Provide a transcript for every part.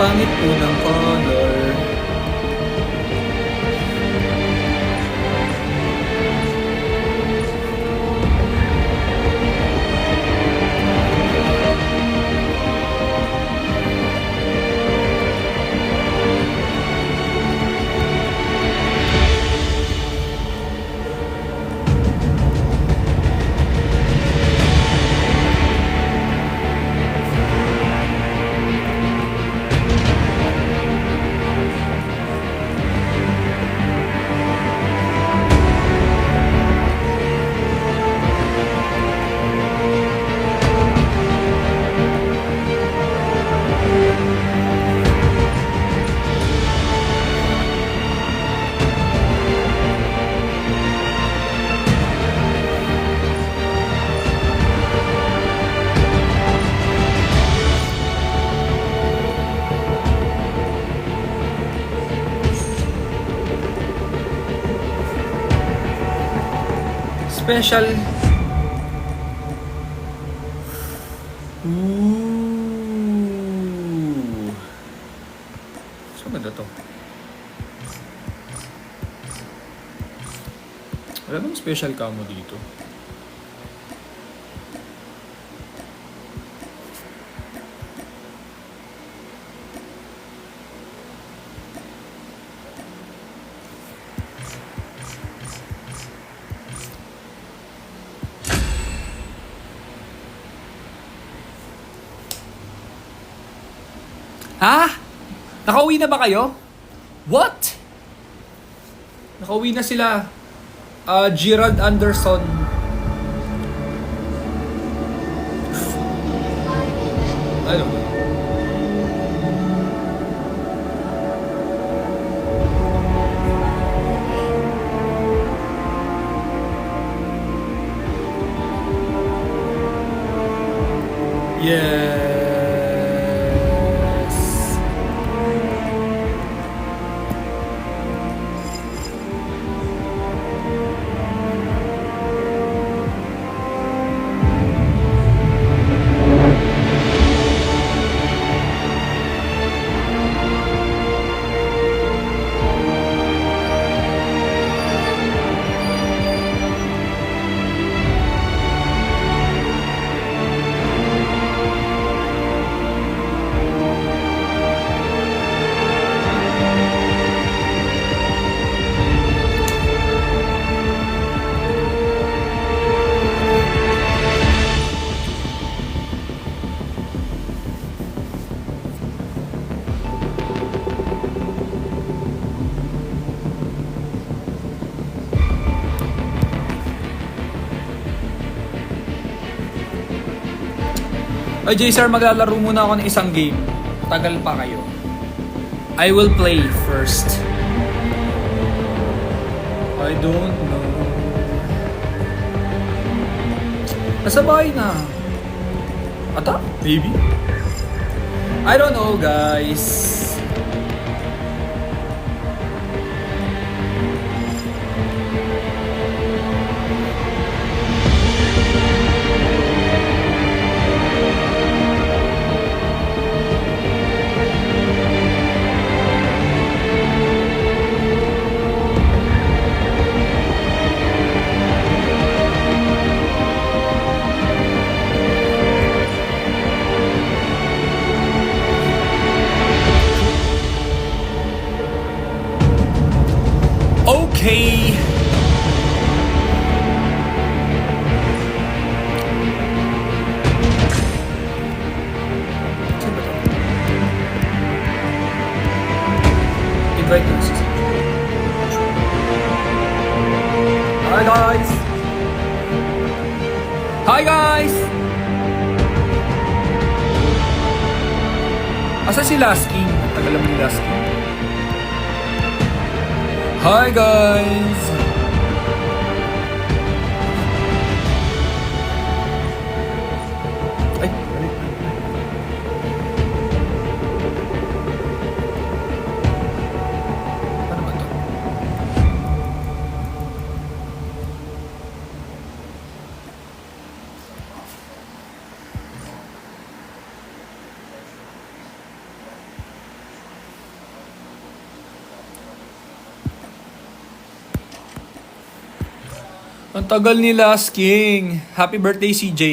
Pangit po ng color. Special. Ooh. Saan ba to? Wala bang special camo dito? Ha? Nakauwi na ba kayo? What? Nakauwi na sila. Gerald Anderson. Ano? Yes. Oy, J-Sir, maglalaro muna ako ng isang game. Tagal pa kayo. I will play first. I don't know. Nasa bahay na. Ata? Baby? I don't know, guys. Okay. Invite to the Hi guys. Hi guys. Asa si Lasky? Tagal naman ni Lasky. Hi guys! Ay, balik. Paano ba ito? Ang tagal ni Last King. Happy birthday, CJ.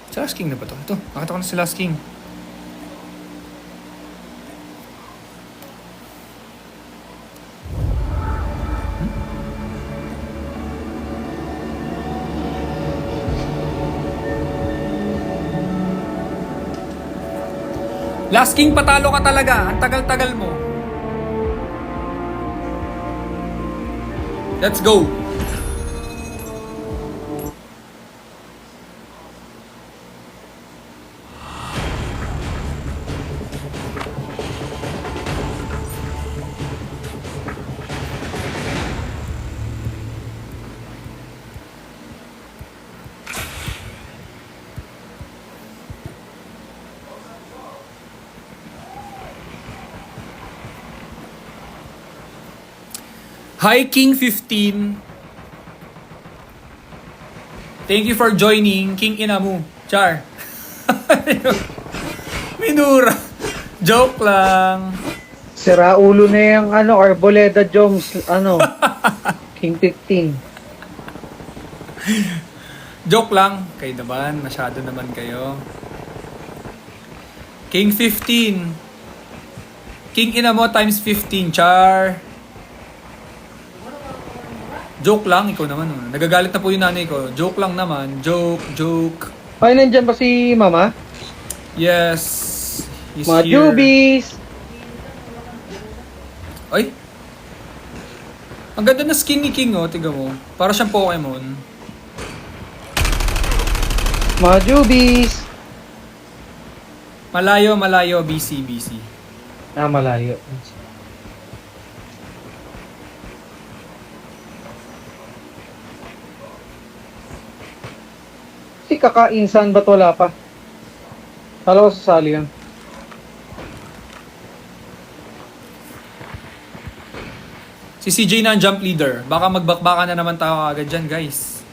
Si Last King na ba to? Ito, nakita ko na si Last King. Last King, patalo ka talaga. Ang tagal-tagal mo. Let's go. Hi, King 15. Thank you for joining, King Inamu. Char. Minura. Joke lang. Sira ulo na yung Arboleda Jones, King 15. Joke lang. Kayo naman, masyado naman kayo. King 15. King Inamo times 15, Char. Joke lang, ikaw naman. Nagagalit na po yung nanay ko. Joke lang naman. Joke. Ay, nandyan ba si Mama? Yes. He's Mga here. Jubies! Ay. Ang ganda na skin ni King, oh. Tiga mo. Para siyang Pokemon. Mga Jubies! Malayo. BC. Ah, malayo. Si kakainsan ba't wala pa? Kala ko sasali yan. Si CJ na ang jump leader. Baka magbakbaka na naman tayo agad dyan, guys.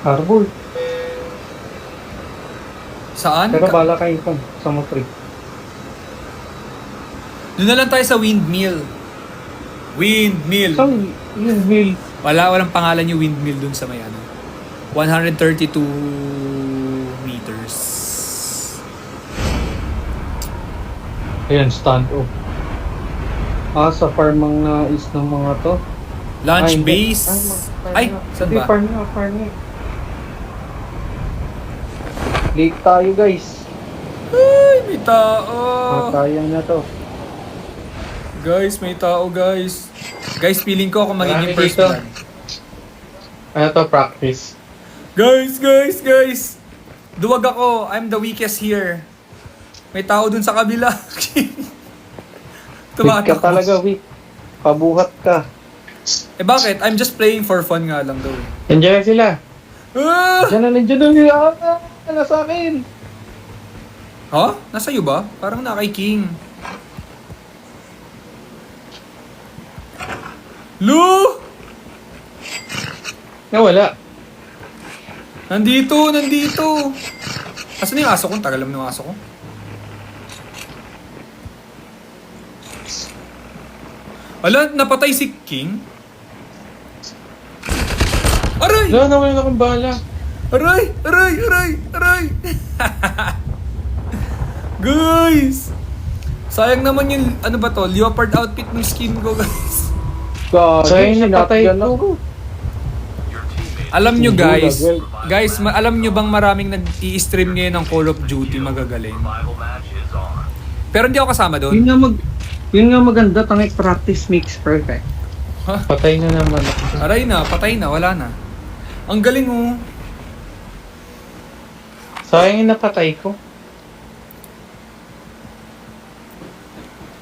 Harbor. Saan? Pero bala kayo kung sa Motri. Doon na lang tayo sa windmill. Saan yung wheel? Walang pangalan yung windmill dun sa may 132 meters. Ayan, stand up. Sa farmang na is ng mga to. Launch hindi. base. Ay, saan ba? Farm nga. Late tayo, guys. Ay, may tao. Matayang na to. Guys, may tao, guys. Guys, feeling ko ako magiging Marami first dito. blood. Ano to, practice? Guys. Duwag ako. I'm the weakest here. May tao dun sa kabila. Weak ka talaga, weak. Pabuhat ka. Eh bakit? I'm just playing for fun nga lang daw. Nandiyan sila. Ah! Nandiyan na. Wala sa akin. Ha? Nasa iyo ba? Parang na kay King. Lu! Nawala. Nandito. Asan yung aso ko? Tagal naman yung aso ko. Wala, napatay si King? Aray! Wala, nawala akong bala. Aray! Guys! Sayang naman yung, ano ba to, leopard outfit ng skin ko, guys. Sayang napatay ko. Alam nyo guys, alam nyo bang maraming nag-i-stream ngayon ng Call of Duty magagaling? Pero hindi ako kasama doon. Yun nga maganda, tangik practice makes perfect. Ha? Patay na naman ako. Aray na, patay na, wala na. Ang galing oh. Sayang yung napatay ko.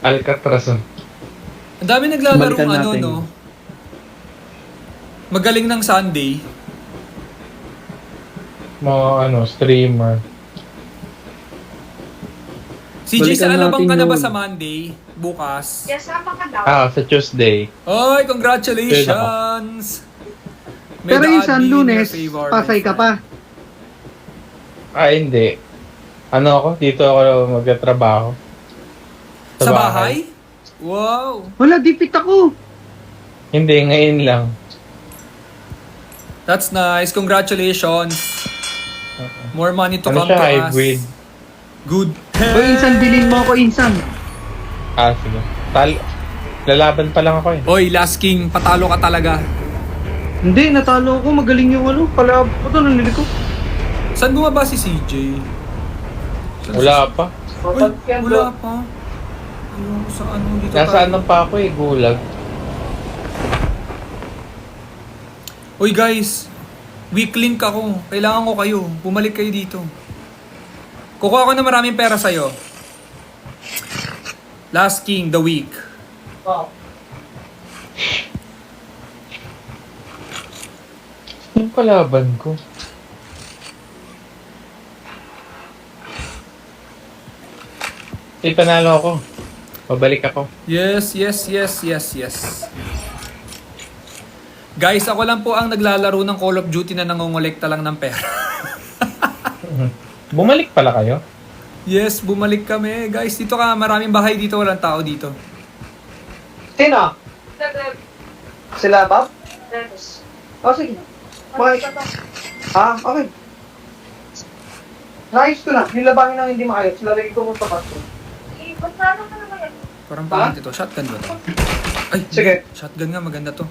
Alcatraz. Ang dami naglalaro Balikan ano, natin. no? Magaling ng Sunday. Mga streamer. CJ, sa Balikan alabang natin ka na ba yun. sa Monday? Bukas? Yes, sama ka daw. Sa Tuesday. Oy, congratulations! May Pero the yung odd San be in your Lunes, favor, Pasay my ka friend. pa. Hindi. Dito ako magtatrabaho. Sa bahay? Wow! Wala, dipit ako. Hindi, ngayon lang. That's nice. Congratulations. More money to come Siya, to hybrid. us. Good. O Insan, bilhin mo ako Insan. Sige. Lalaban pa lang ako eh. Oy, Last King, patalo ka talaga. Hindi, natalo ako. Magaling yung palab ko to, nanili ko. Saan bumaba si CJ? Wala pa. Uy, wala pa. Ayun, sa ano dito Nasaan tayo? pa ako eh, gulag. Uy guys, weak link ako. Kailangan ko kayo. Bumalik kayo dito. Kukuha ko na maraming pera sa'yo. Last King, the week. Yung kalaban ko. Panalo ako. Pabalik ako. Yes. Guys, ako lang po ang naglalaro ng Call of Duty na nangongolekta lang ng pera. Bumalik pala kayo? Yes, bumalik kami. Guys, dito ka. Maraming bahay dito. Walang tao dito. Sino? Sila, Bob? Sige. Okay. Naayos ko na. Nilabangin na hindi maayos. Lalagay ko mong tapat ko. Parang pangit ito. Shotgun ba ito? Ay, Sige. shotgun nga. Maganda to.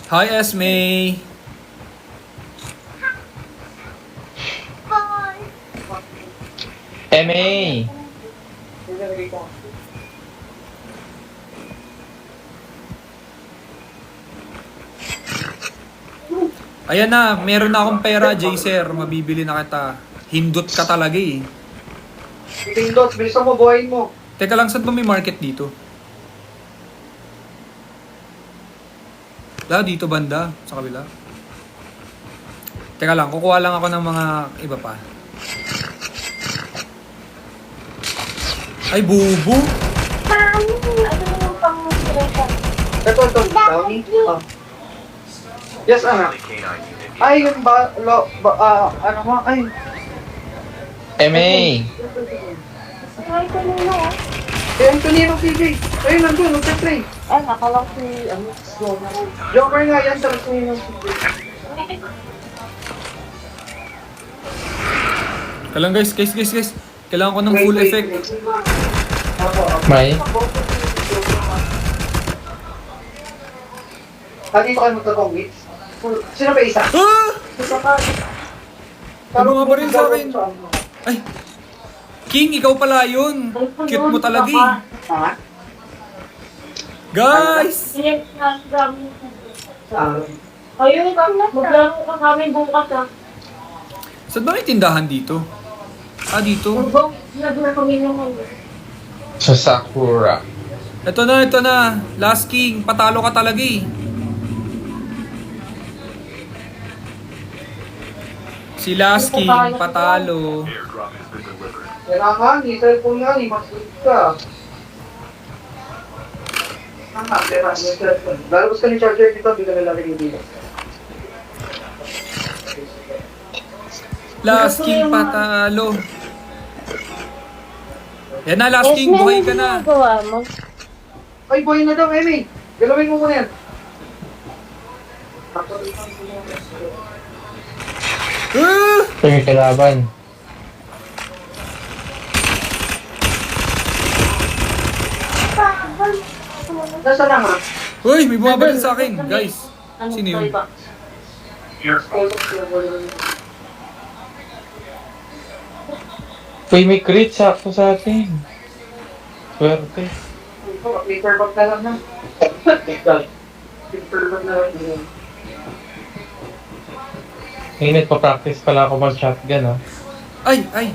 Hi, Esme. MA! Nilagay ko. Ayan na. Meron na akong pera, J-Sir. Mabibili na kita. Hindot ka talaga eh. Pindot, bilisan mo, buhayin mo. Teka lang, saan ba may market dito? Dito banda, sa kabila. Teka lang, kukuha lang ako ng mga iba pa. Ay, bubo! Ito, Downy. Yes, anak. Ay, yung ano mo, ay. MA! Eh, ang kanino, PJ. Ayun, nandun, nagpe-play. Ay, nakala ko slow na. Joker nga yan, sa kanino. Kailangan guys. Kailangan ko ng full effect. May? Dito kayo magtatong weeks. Sino ba isa? Ah! Ano nga ba rin sa akin? Ay! King, ikaw pala yun. Cute mo talaga eh. Ha? Guys! Ayun, maglaro ka kami bukas ah. Saan ba may tindahan dito? Dito. Nagla kami naman. Sa Sakura. Ito na. Last King, patalo ka talaga eh. Si Last King, patalo. Kailangan, ni cellphone nga, ni mas-good ka. Pera, may cellphone. Lalabas ka ni charger dito, hindi ka nalalagay dito. Last King, patalo. Yan na, Last King, buhay ka na. Ay, buhay na daw, Emmy. Galawin mo muna yan. Ito yung kalaban. Nasa na nga? Uy, may bumabalin sa akin, guys. Sino yun? Uy, may crit sakto sa atin. Swerte. Paper bag na lang na. Paper bag na lang. Ngayon, nagpa-practice pala ako mag-shotgun, ah. Ay, ay.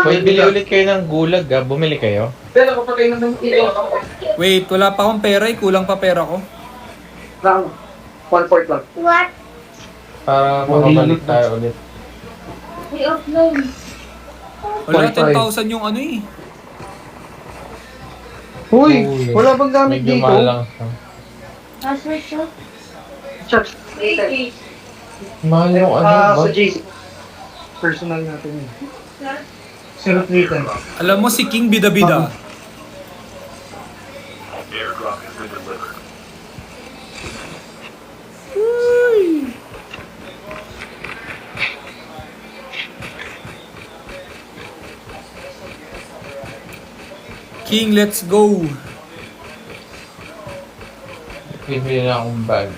Wait, bili ulit kayo ng gulag, ah. Bumili kayo? Pero kapag kayo nang Wait, wala pa akong pera eh. Kulang pa pera ko. lang, 1/4 lang. What? Para makabalik tayo ulit. May offline. Wala, 45. 10,000 yung ano eh. Uy, Wala bang gamit medyo dito? mahal lang siya. Password siya. Chat. Mahal yung ano, Sa ba? JC. Personal natin yun. 031. Alam mo si King bida-bida. Airdrop has been delivered. King, let's go. Bibili na akong bag.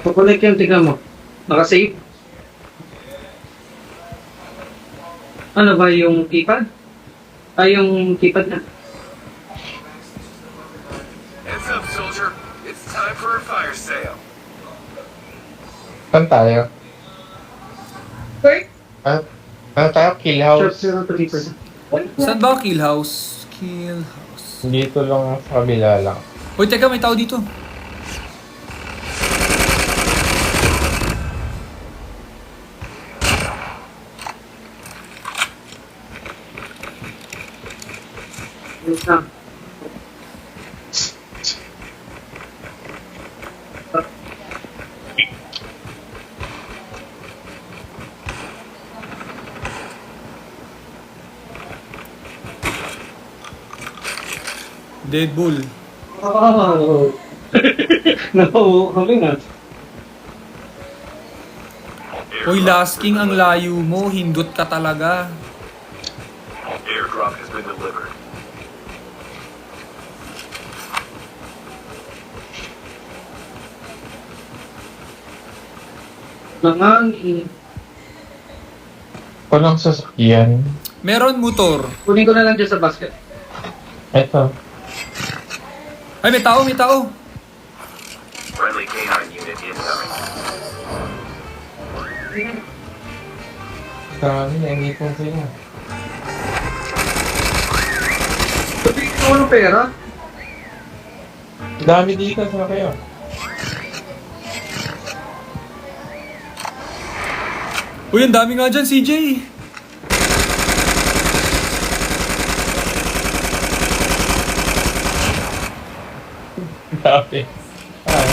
Kukunik yung tingnan mo. Nakasave. Ano ba yung keypad? Ay, yung keypad na. Heads up, soldier. It's time for a fire sale. Saan tayo? Ano tayo? Kill house? Chat 031. Saan ba ang kill house? Kill house. Dito lang sa kabila lang. Uy, teka, may tao dito. Wait lang. Deadpool. Oh. Napawo kami na. Uy, Last King, ang layo mo. Hindot ka talaga. Airdrop has been delivered. Nangangin. Walang sasakyan. Meron motor. Kunin ko na lang dyan sa basket. Eto. Ay, may tao, may tao. Friendly canine unit incoming. Dami, naingipon sila. Sabi ko ng pera. Dami dito, saan kayo? Uy, ang dami nga dyan, CJ. Dami. Ah.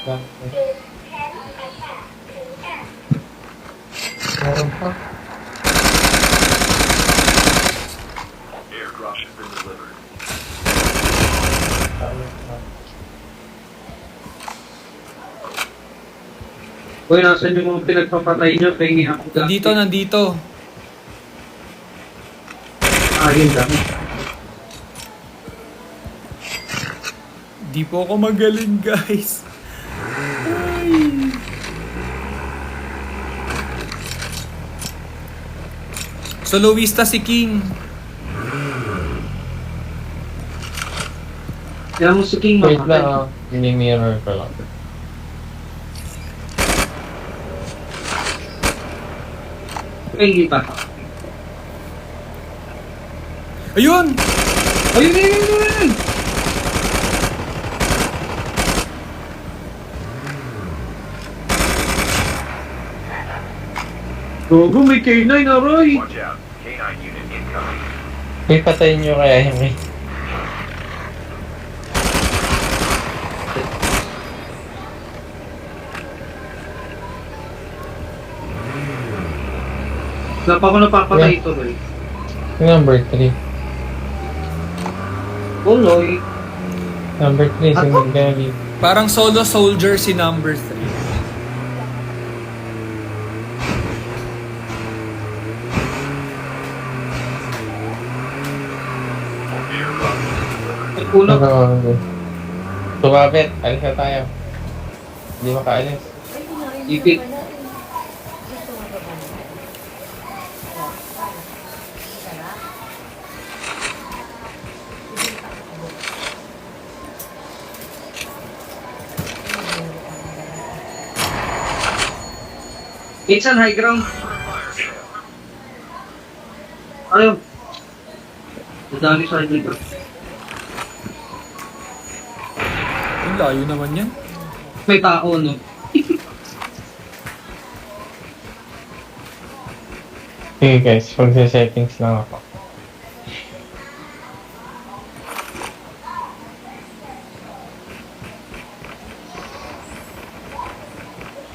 Dami. Meron pa. Airdrop has been delivered. Dami pa. Uy, nasan yung mga pinagpapatay nyo? Pengi ako. Nandito, nandito. Yun lang. Di po ako magaling, guys. Ay. Soloista si King. Kaya mo si King Wait lang, mamatay. ah. Mini-mirror ko lang. Pengi pa. Ayun! Ayun, ayun, ayun, ayun! Gogo, may K9 na, Roy! Watch out. Canine unit incoming. May patayin nyo kaya yung may... Wala pa ako napapatay ito, Roy. Number 3. Oloy. Number 3, sunod ka na dito. Parang solo soldier si number 3. May puno. Tumabit, alis na tayo. Hindi makaalis. Ipit. Insan, high ground. Ayaw. Nadali sa dito. Ang layo naman yan. May tao, no? Sige guys, magsa-settings lang ako.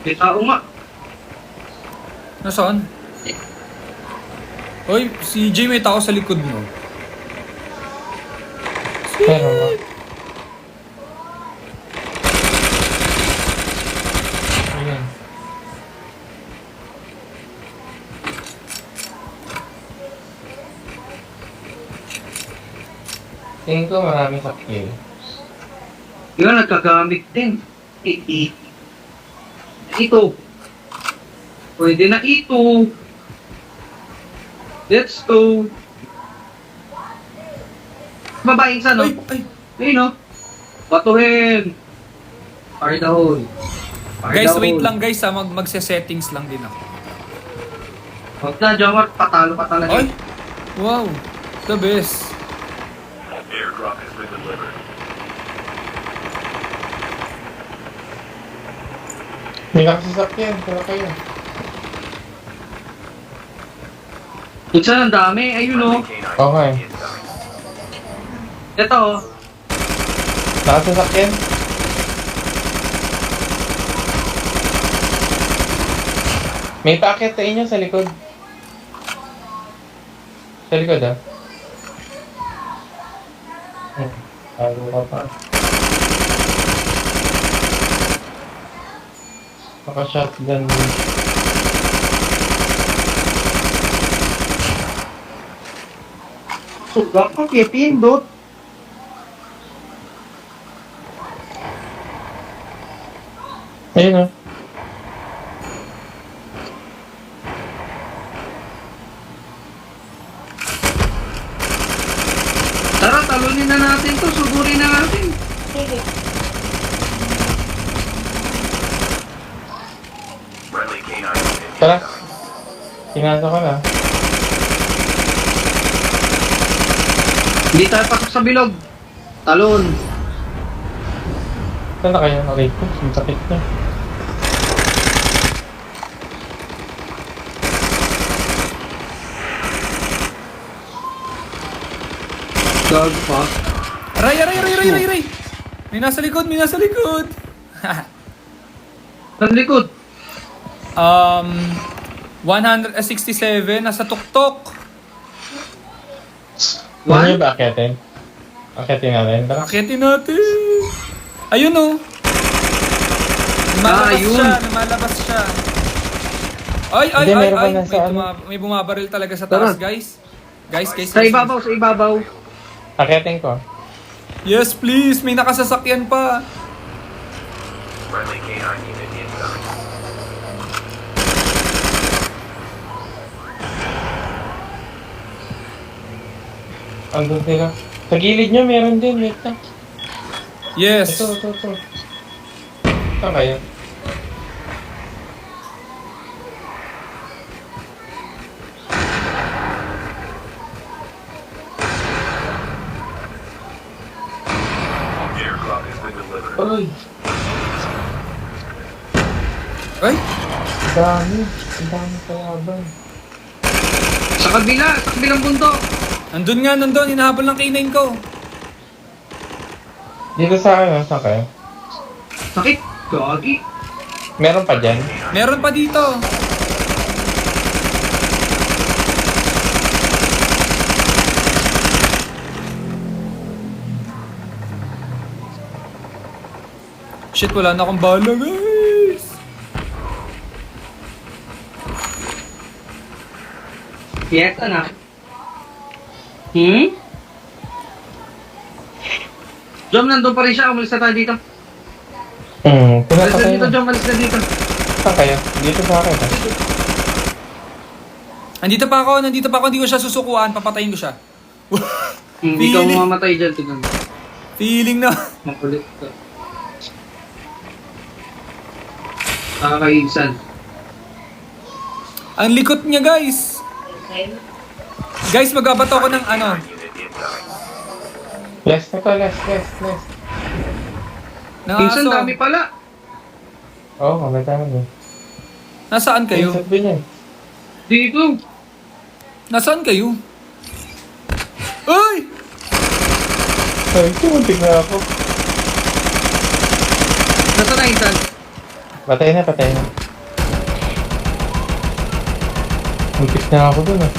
May tao nga. Nasaan? Hoy, si Jay may tao sa likod mo. Pero nga. Ayan. Tingin ko marami sa kill. Yun, nagkagamit din. Ito. Pwede na ito. Let's go. Babaeng sa, no? Ay, ay. Ayun, no? Batuhin. Fire the hole. Fire Guys, the wait hole. lang guys ha. Magse-settings lang din ako. Huwag na, Jomar. Patalo ka talaga. Ay! Wow! The best. Airdrop has been delivered. May nakasasakyan, kaya kayo. Minsan ang dami. Ayun, no? Okay. Ito, oh. Nakasasakyan? May packet sa inyo sa likod. Sa likod ah. Tago ka pa. Naka-shotgun. Sugat ka, pindot. Ayun ah. Tara, talunin na natin to. Sugurin na natin. Sige. Friendly canine unit. Tara. Pinasa ko na. Hindi tayo pasok sa bilog. Talon. Saan na kayo? Aray ko, ang sakit na. Dog fuck. Aray, aray, aray, aray, aray, aray! May nasa likod, may nasa likod! Sa likod. 167, nasa tuktok! Ano yung ba akitin? Akitin natin. Tara. Akitin natin! Ayun oh! Lumalabas Ayun. siya, lumalabas siya. Ay, ay, Hindi, ay, meron pa ay! nasa May, ano. may bumabaril talaga sa Tara. taas, guys. Guys, guys, Sa guys. ibabaw, sa ibabaw. Akitin ko. Yes, please! May nakasasakyan pa! Friendly canine unit incoming. Andun sila. Sa gilid nyo, meron din. Wait lang. Yes! Ito. Saan kayo? Airdrop has been delivered. Ay, Ay! dami. Ang dami kalaban. Sa kabilang bundok. Nandun nga, nandun. Hinahabol ng K9 ko. Dito sa akin, saan kayo? Sakit. Gagi. Meron pa dyan? Meron pa dito. Shit, wala na akong bala, guys. Yes, na. Jom, nandun pa rin siya. Umalis na tayo dito. Hmm, Umalis na pinapatay dito, na. Jom. Umalis na dito. Saan kayo? Dito sa akin. Nandito pa ako, hindi ko siya susukuan, papatayin ko siya. Hindi ka Feeling. mamamatay dyan. Tignan mo. Feeling na. Makulit ka. Nakakaisan. Ang likot niya, guys. Guys, magbabato ko ng ano. Last na to, last. Ng Minsan aso. dami pala. Oo, kamatama mo. Nasaan kayo? Sabi niya. Dito. Nasaan kayo? Uy! Sabi ko, muntik na ako. Nasaan na Insan? Patay na. Muntik na ako dun ah.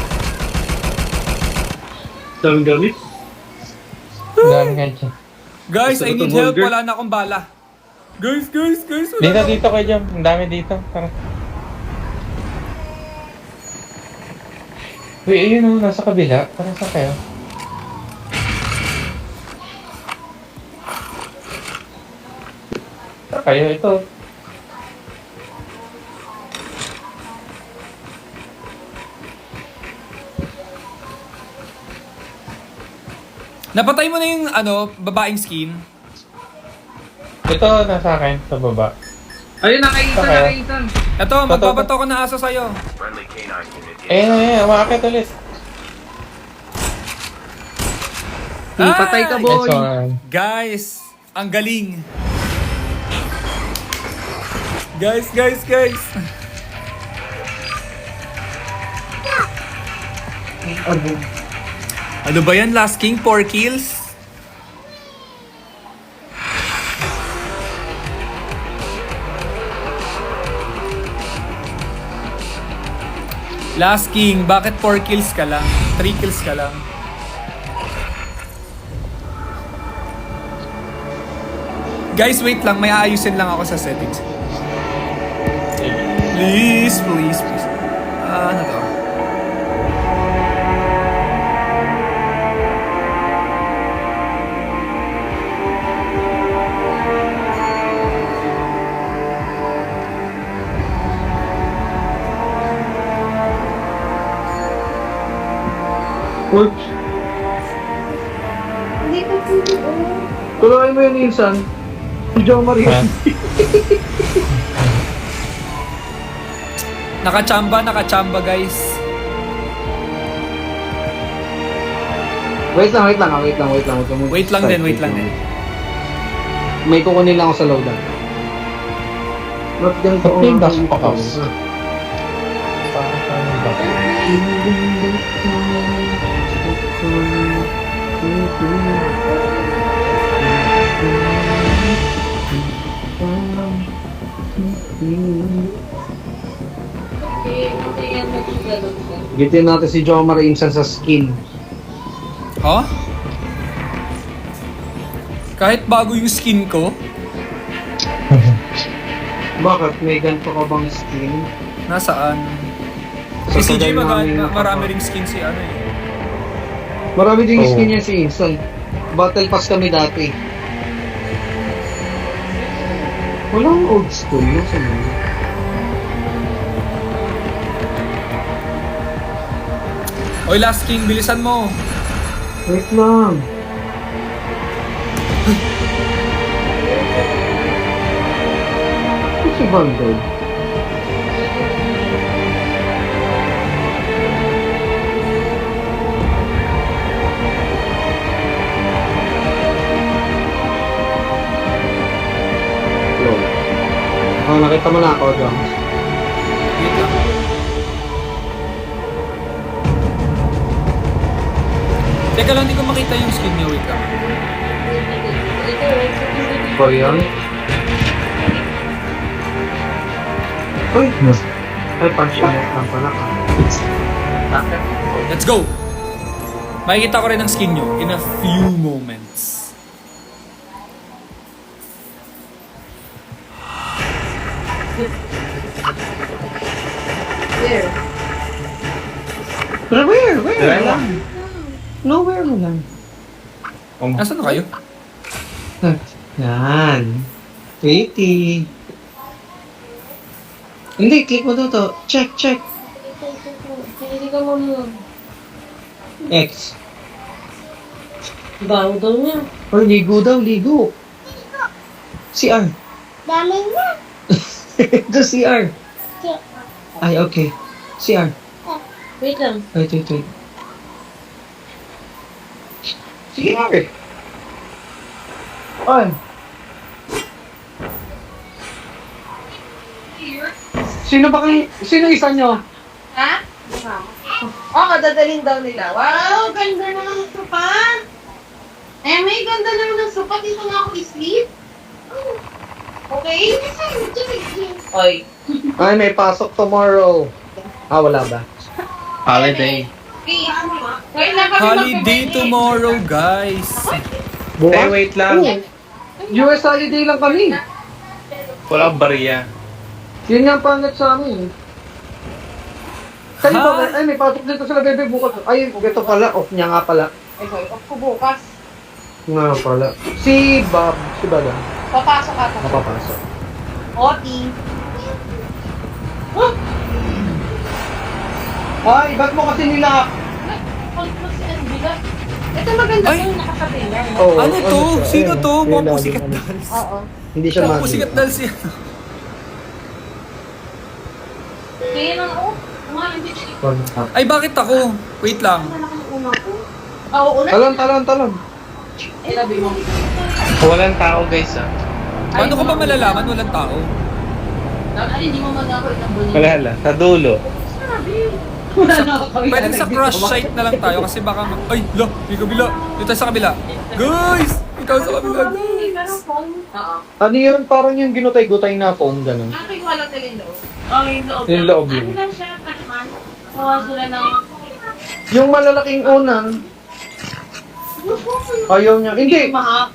Dami. Ang dami nga dyan. Guys, I Gusto ko need to, help. Volger. Wala na akong bala. Guys. Wala Dito kayo dyan. Ang dami dito. Tara. Uy, ayun o, nasa kabila. Tara, saan kayo? Tara kayo, ito. Napatay mo na yung ano, babaeng skin. Ito, nasa akin, sa baba. Ayun, nakaitan. Okay. Eto, magbabato ko ng aso sa'yo. Friendly canine unit Ayun, umakakit ulit. Patay ka, boy. Next one. Guys, ang galing. Guys. Ano ba yan? Last King, 4 kills? Last King, bakit 4 kills ka lang? 3 kills ka lang? Guys, wait lang. May aayusin lang ako sa settings. Please. Ano to? Oops. Hindi ko dito. Tuloy mo yun, Insan. Si Jo Maria. Ha? Nakachamba guys. Wait lang. Wait lang din. May kukunin lang ako sa loadout. Ba't ganito? Ba't yung gas pa kasi? Parang ba? Gitin natin si Jo Maria Insan sa skin. Oh? Kahit bago yung skin ko, Bakit? May ganito ka bang skin? nasaan? Sa Si CJ tagal namin marami ring skin si ano eh. Marami din yung Oo. skin niya si Insan. Battle pass kami dati. Walang old school yun sa mga. Oy, Last King, bilisan mo. Wait lang. Ito si Vandal. Oh, nakita mo na ako, Jones. Wait lang. Teka lang, hindi ko makita yung skin niya. Wait lang. Ba yan? Uy! Ay, punch na lang pala ka. Let's go! Makikita ko rin ang skin nyo in a few moments. There. Pero where? Where lang? Nowhere mo lang. Nasaan na kayo? Yan. Pretty. Hindi, click mo to. Check. Hindi ka mo. X. Bago daw niya. Or ligo daw, ligo. CR. Dami niya. Ito CR. Ay, okay. CR. Wait lang. Wait. Sige, okay. Ay. Sino isa nyo? Ha? Oo, dadalhin daw nila. Wow, ganda naman ng sopa. Eh, may ganda naman ng sopa. Dito nga ako i-sleep. Okay? Oy. Ay, may pasok tomorrow. Ah, wala ba? Holiday. Please. Wait lang kami Holiday magbe-break. tomorrow, guys. Eh, wait lang. US holiday lang kami. Walang bariya. Yun nga ang pangat sa amin. Kayo Ha? ba? Ay, may pasok dito sila bebe bukas. Ay, ito pala. Off niya nga pala. Ay, sorry. Off ko bukas. Nga pala. Si Bob. Si Bala. Papasok ako. Napapasok. Oti. Ay, ba't mo kasi nila? Ito maganda Ay! to, nakasabi lang. Oh, Ano to? siya? Sino Ayan, to? yun Mukhang lang, Pussycat ano. Dolls. Oo. Hindi siya Mukhang mali. Pussycat Dolls yan. Kaya nang ako. Hindi siya. Ay, bakit ako? Wait lang. Oo, una. Talon. Ilabi mo. Walang tao, guys, ah. Paano ko ba malalaman walang tao? Ay, hindi mo man ako itambunin. Wala. Sa dulo. Wala na ako kami. Pwede sa crush site na lang tayo kasi baka ay, may kabila. Dito tayo sa kabila. Guys! Ikaw sa kabila, guys. Oo. Ano yun? Parang yung ginutay-gutay na phone, ganun. Bakit wala talino? Yung loob yun. Ano lang siya, Pacman? Kawa sila ng... Yung malalaking unan, ayaw niya. Hindi.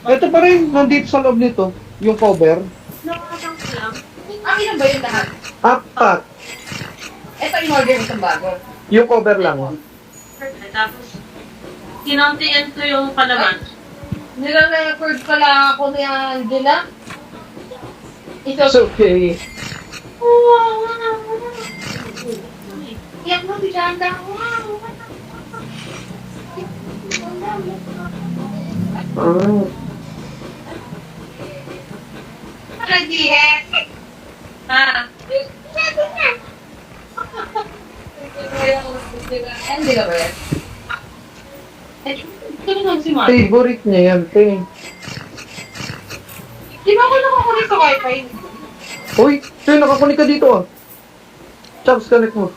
Ito pa rin, nandito sa loob nito. Yung cover. Nakakasang lang. Akin na ba yung lahat? Apat. Ito yung order mo sa bago. Yung cover lang. Tapos, kinontian ko yung palaman. Nire-record pala ako ni Angela. It's okay. Iyak mo si Janda. Ah. Ready, eh? Ah, Angela ba yan? ito lang si Mark. Favorite niya yan, te. Di ba ako nakakulit sa wifi? Uy, te, nakakunik ka dito ah. Chaps, connect mo.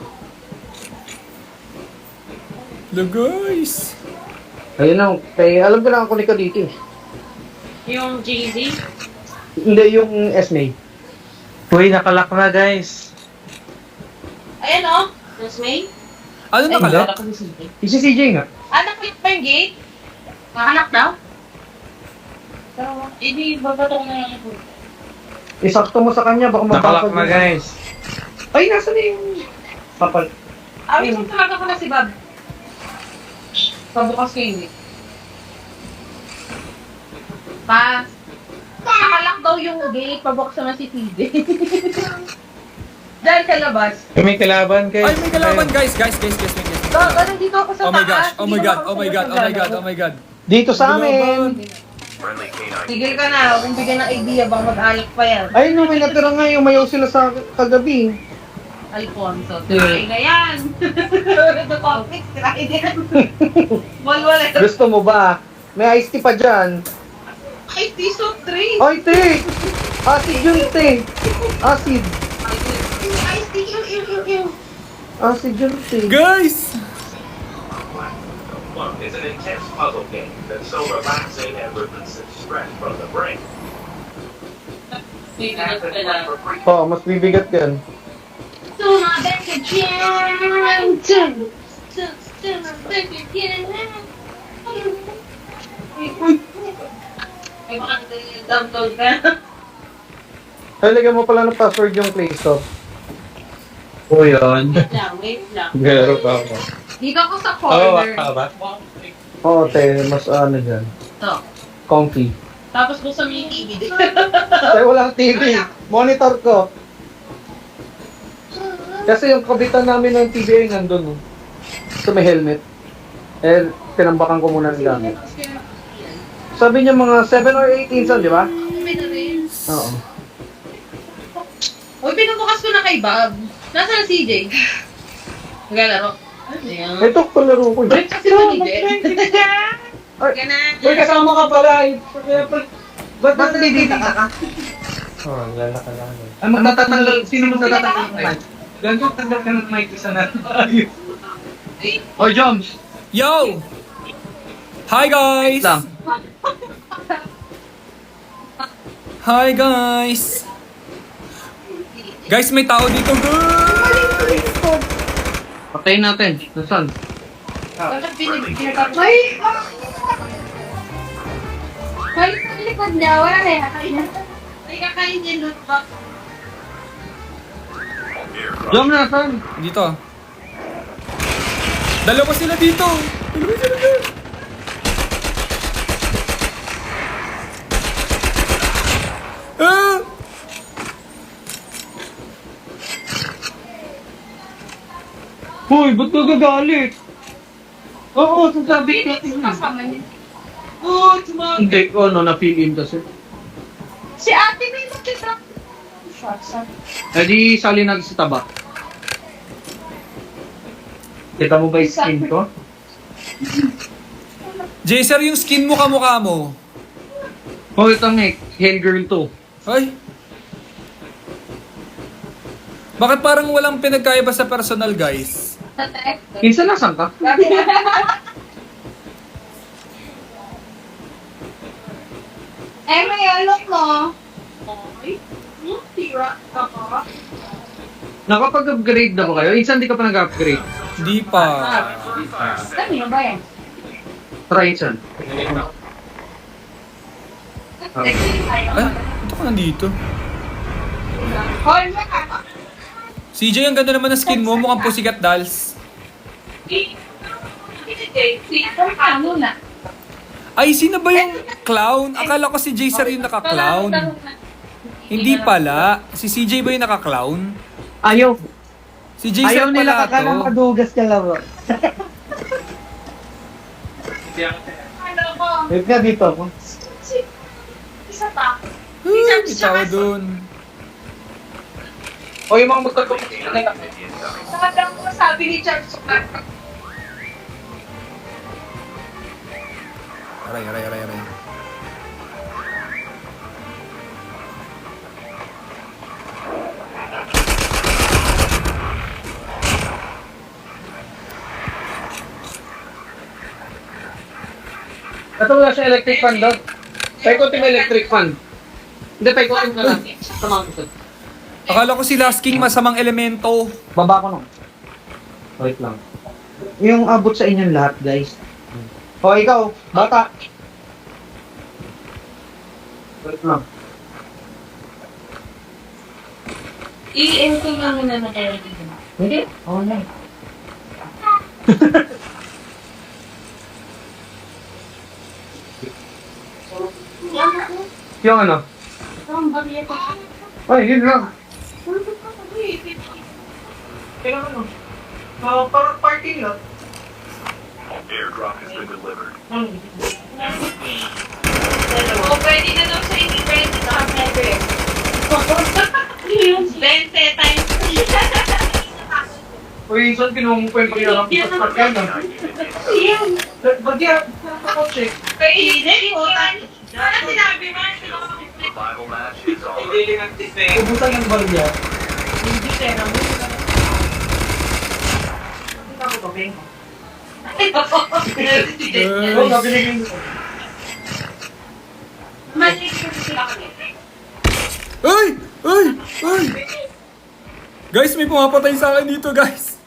Hello, guys. Ayun lang, te, alam ko nakakunik ka dito eh. Yung JZ. Hindi, yung SMA. Uy, nakalak na, guys. Ayan o. Yes, May? Ano nakalak? Yung si CJ nga. Nakit pa yung gate? Nakanak daw? Hindi, babato ko na lang ito. Isakto mo sa kanya, baka Nakalak mapapag- na, guys. Ay, nasa na yung... Papal. Awit mo talaga ko na si Bob. Pabukas ko yung gate. Pa. Nakalak daw yung gate, pabukas naman si TJ. Dahil sa labas. May kalaban, guys. Ay, may kalaban, guys. Guys, may guys. Nandito ako sa Oh my gosh. taas. Oh my god. Oh my god. Oh my god. Oh my god. Dito sa amin. Friendly canine. Tigil ka na, kung bigyan ng idea, baka mag-alak pa yan. Ay, no, may natira nga yung mayaw sila sa kagabi. Alfonso, try na yan. The topic, try yan. Walwala. Gusto mo ba? May iced tea pa dyan. Ay, piso 3. Ay, te! Acid yun, te! Acid. Ay, ew. Acid yun, te. Guys! One is an intense puzzle game that's so relaxing and releases stress from the brain. Acid one for free. Oo, mas bibigat yan. Sumabek ka dyan. Sumabek ka dyan. Ay, baka download ka. Ay, lagyan mo pala ng password yung Play Store. O, yun. Wait lang. Garo pa ako. Dito ako sa Oo, corner. ba? Oo, te, mas ano dyan. Ito. Comfy. Tapos doon sa may TV. Ay, walang TV. Monitor ko. Kasi yung kabitan namin ng TV ay nandun. Oh. So may helmet. Eh, tinambakan ko muna ng gamit. Sabi niya mga 7 or 8 insan, di ba? Oo. Uy, pinubukas ko na kay Bob. Nasaan si CJ? Maglalaro. Ayan. Ito, palaro ko. Break kasi manigit. Uy, kasama ka pala. Ba't Dito ka. Oh, lalaka lang. Ay, matatanggal. Sino mo natatanggal ng mic? Ganito, tanggal ka ng mic isa natin. Oh, Joms. Yo! Hi guys! Lang. Hi guys! Guys, may tao dito, guys! Patayin natin. Nasaan? Bakit pinagkakap? May sa likod niya. Wala na yan. May kakain niya loot box. Jom, nasaan? Dito. Dalawa sila dito! Dalawa sila dito! Ah! Hoy, ba't ka gagalit? Oo, sasabihin natin. Kasama niya. Hindi ko, na-feeling kasi. Si ate may magkita. Eh di, sali natin sa taba. Kita mo ba yung skin ko? Jaser, yung skin mo kamukha mo. Hoy, tangik. Hell girl to. Ay! Bakit parang walang pinagkaiba sa personal, guys? Minsan nasan ka? Eh, may alok mo. Ay, tira ka pa. Nakapag-upgrade na ba kayo? Minsan di ka pa nag-upgrade. Hindi pa. Dami na ba yan? Try yan. Ay, ito ka nandito. Hoy, makaka. CJ, ang ganda naman ng skin mo. Mukhang Pussycat Dolls. Ano na? Ay, sino ba yung clown? Akala ko si Jaser yung naka-clown. Hindi pala. Si CJ ba yung naka-clown? Ayaw. Si Jaser Ayaw nila pala kakalang to. madugas ka lang. Ano ko? Wait nga dito ako. Isa pa. Ay, may tao dun. O yung mga magkatulog. Sabi ko sabi ni Charles. Aray, aray, aray, aray. Ito wala siya electric fan doon. Paikotin mo electric fan. Hindi, paikotin mo lang. Tama ko. Akala ko si Last King masamang elemento. Baba ko nung. Wait lang. Yung abot sa inyong lahat, guys. O, ikaw, bata. Wait lang. I-end ko lang na mag-edit. Hindi? Oo na. Yung ano? Ang bagay ko. Ay, yun lang. Kaya ano? Parang party lang. Airdrop has been delivered. O, pwede na daw sa inyo, pwede na ang never. 20 times. Uy, saan pinumukwento yung paspat ka na? Yan. Ba't yan? Nakakotse. Kainin ko. Ano sinabi mo? Survival match is on. Ubusan yung barya. Hindi pera mo. Oo, nabiligin ko. Malik ko sila kami. Ay! Ay! Ay! Guys, may pumapatay sa akin dito, guys.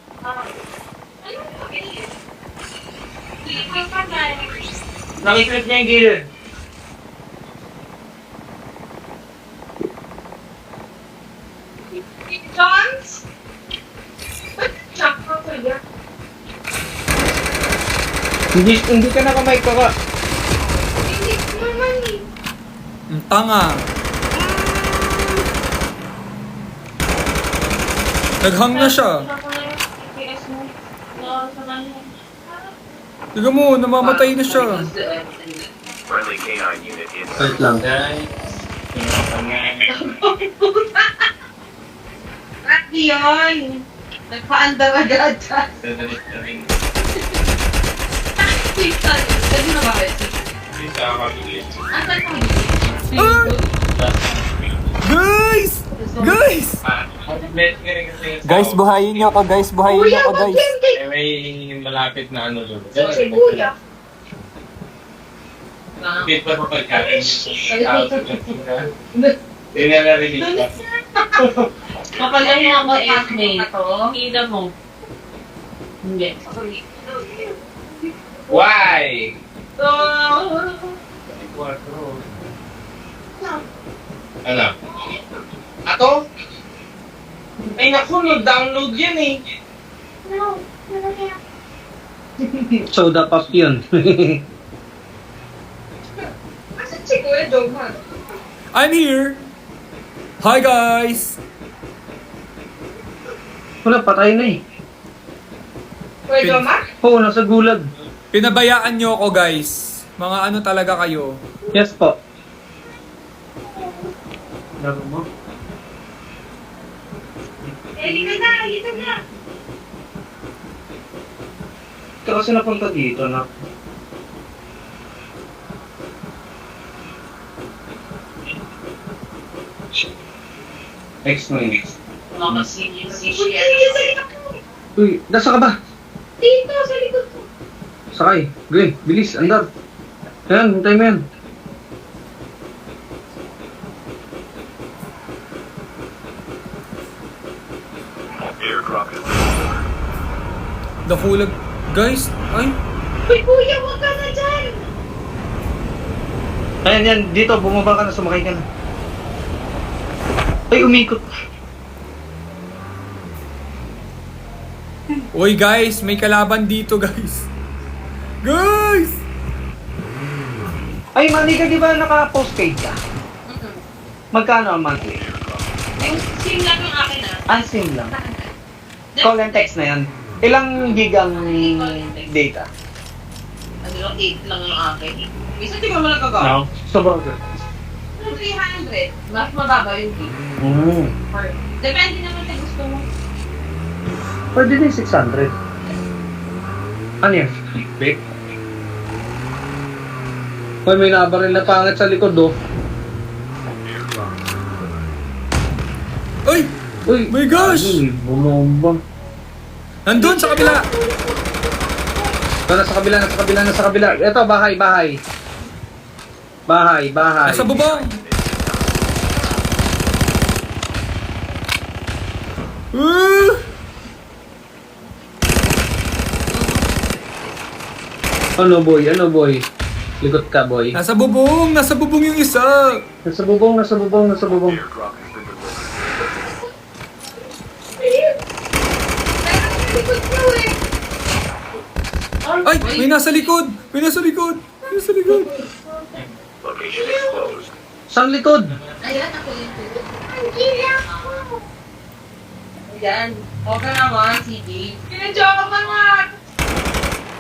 Nakikip niya yung gilid. Johns? Ba't tsaka ko yan? Hindi ka nakamay ka ka. Hindi ko naman eh. Ang tanga. Naghang na siya. Tiga mo, namamatay na siya. Friendly canine unit in. Wait lang. At yun. Nagpa-andar agad siya. Dadalit na rin. Pwede na ba, Betsy? Hindi ka makakabilis. Asan ka? Guys! Guys! Guys, buhayin niyo ako, guys. Buhayin niyo ako, guys. Eh, may malapit na ano doon. Si Kuya. Bit pa sa pagkain. Hindi na narinig pa. Kapag yung mga acne, hila mo. Hindi. Why? Ano? Ato? Ay naku, nag-download yan eh. Soda pop yun. Asan si Kuya Joman? I'm here! Hi guys! Wala, patay na eh. Kuya Joman? Oo, nasa gulag. Pinabayaan nyo ako guys. Mga ano talaga kayo. Yes po. Laro mo? Halika na, halika na. Ito kasi napunta dito na. X mo yun. Mga senior Uy, siya. sa likod ko. Uy, nasa ka ba? Dito, sa likod ko. Sakay. Gwen, bilis, andar. Ayan, hintay mo yan. Airdrop is Nakulag. Guys, ay. Uy, Kuya, huwag ka na dyan. Ayan, yan. Dito, bumaba ka na, sumakay ka na. Ay, umikot. Uy guys, may kalaban dito guys. Guys! Ay, Manika, di ba naka-postpaid ka? Magkano ang monthly? Yung sim lang yung akin Unsim lang. Call and text na yan. Ilang gig ang data? Ano lang, 8 lang yung akin. Minsan di ko naman nagagawa. Sobrang good. 300. Mas mababa yung gig. Depende naman sa gusto mo. Pwede din 600. Ano yan? Big? Uy, may nabaril na pangit sa likod, oh. Uy! Uy! My gosh! Ay, bumomba. Nandun sa kabila! Nasa kabila, nasa kabila, nasa kabila. Ito, bahay, bahay. Bahay, bahay. Nasa bubong! Ano, boy? Ano, boy? Likot ka, boy. Nasa bubong! Nasa bubong yung isa! Nasa bubong, nasa bubong, nasa bubong. airdrop has been delivered. Likod ko eh. Ay! May nasa likod! May nasa likod! May nasa likod! Location exposed. Saan likod? Ayan, ako yung tulog. Ang gila ko. Ayan. Okay naman, sige. Pinadyoka pa nga.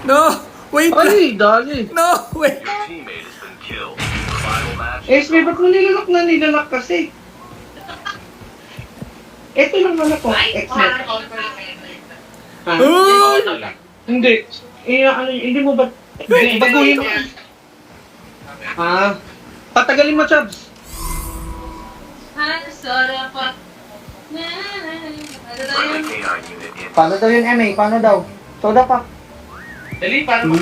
No! Wait lang! Ay, dali. No! Wait! Your teammate has been killed. Final match. Ba't mo nilalak kasi? Ito lang wala ko. Excellent. Uy! Hindi. Hindi mo ba... Baguhin mo. Patagalin mo, Chubbs. Sarap pa. Friendly K9 unit in. Paano daw yun, MA? Paano daw? Soda pa. Dali, paano?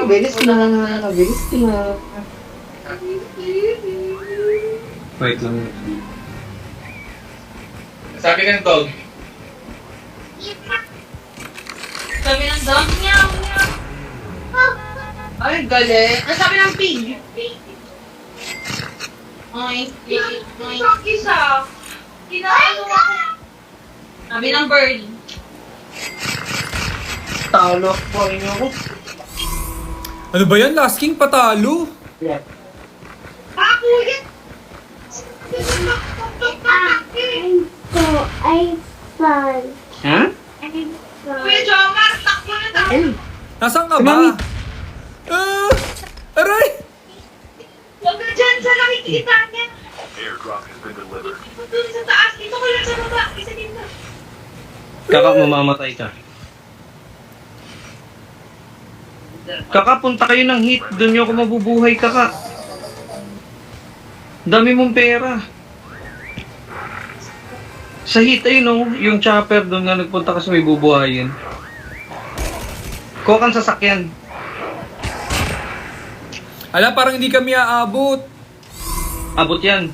Bilis na. Bilis na. Wait lang. Sabi ng dog. Sabi ng dog, meow, meow. Ay, galing. Ang sabi ng pig. Ay, pig. Ay, isa. Kinaano ako. Sabi ng bird. Talo po inyo ko. Ano ba yan? Last King patalo? Ako yan. Ha? Kuya Jomar, takbo na tayo. Nasaan ka Si ba? Mami. Aray! Huwag na dyan sa nakikita niya. Airdrop has been delivered. Dito sa taas, dito ko lang sa baba. Isa dito. Kaka, mamamatay ka. Kaka, punta kayo ng hit. Doon nyo ako mabubuhay, kaka. Dami mong pera. Sa hit ayun, no? Yung chopper doon nga nagpunta kasi may bubuhayin. Kuha kang sasakyan. Ala, parang hindi kami aabot. Abot yan.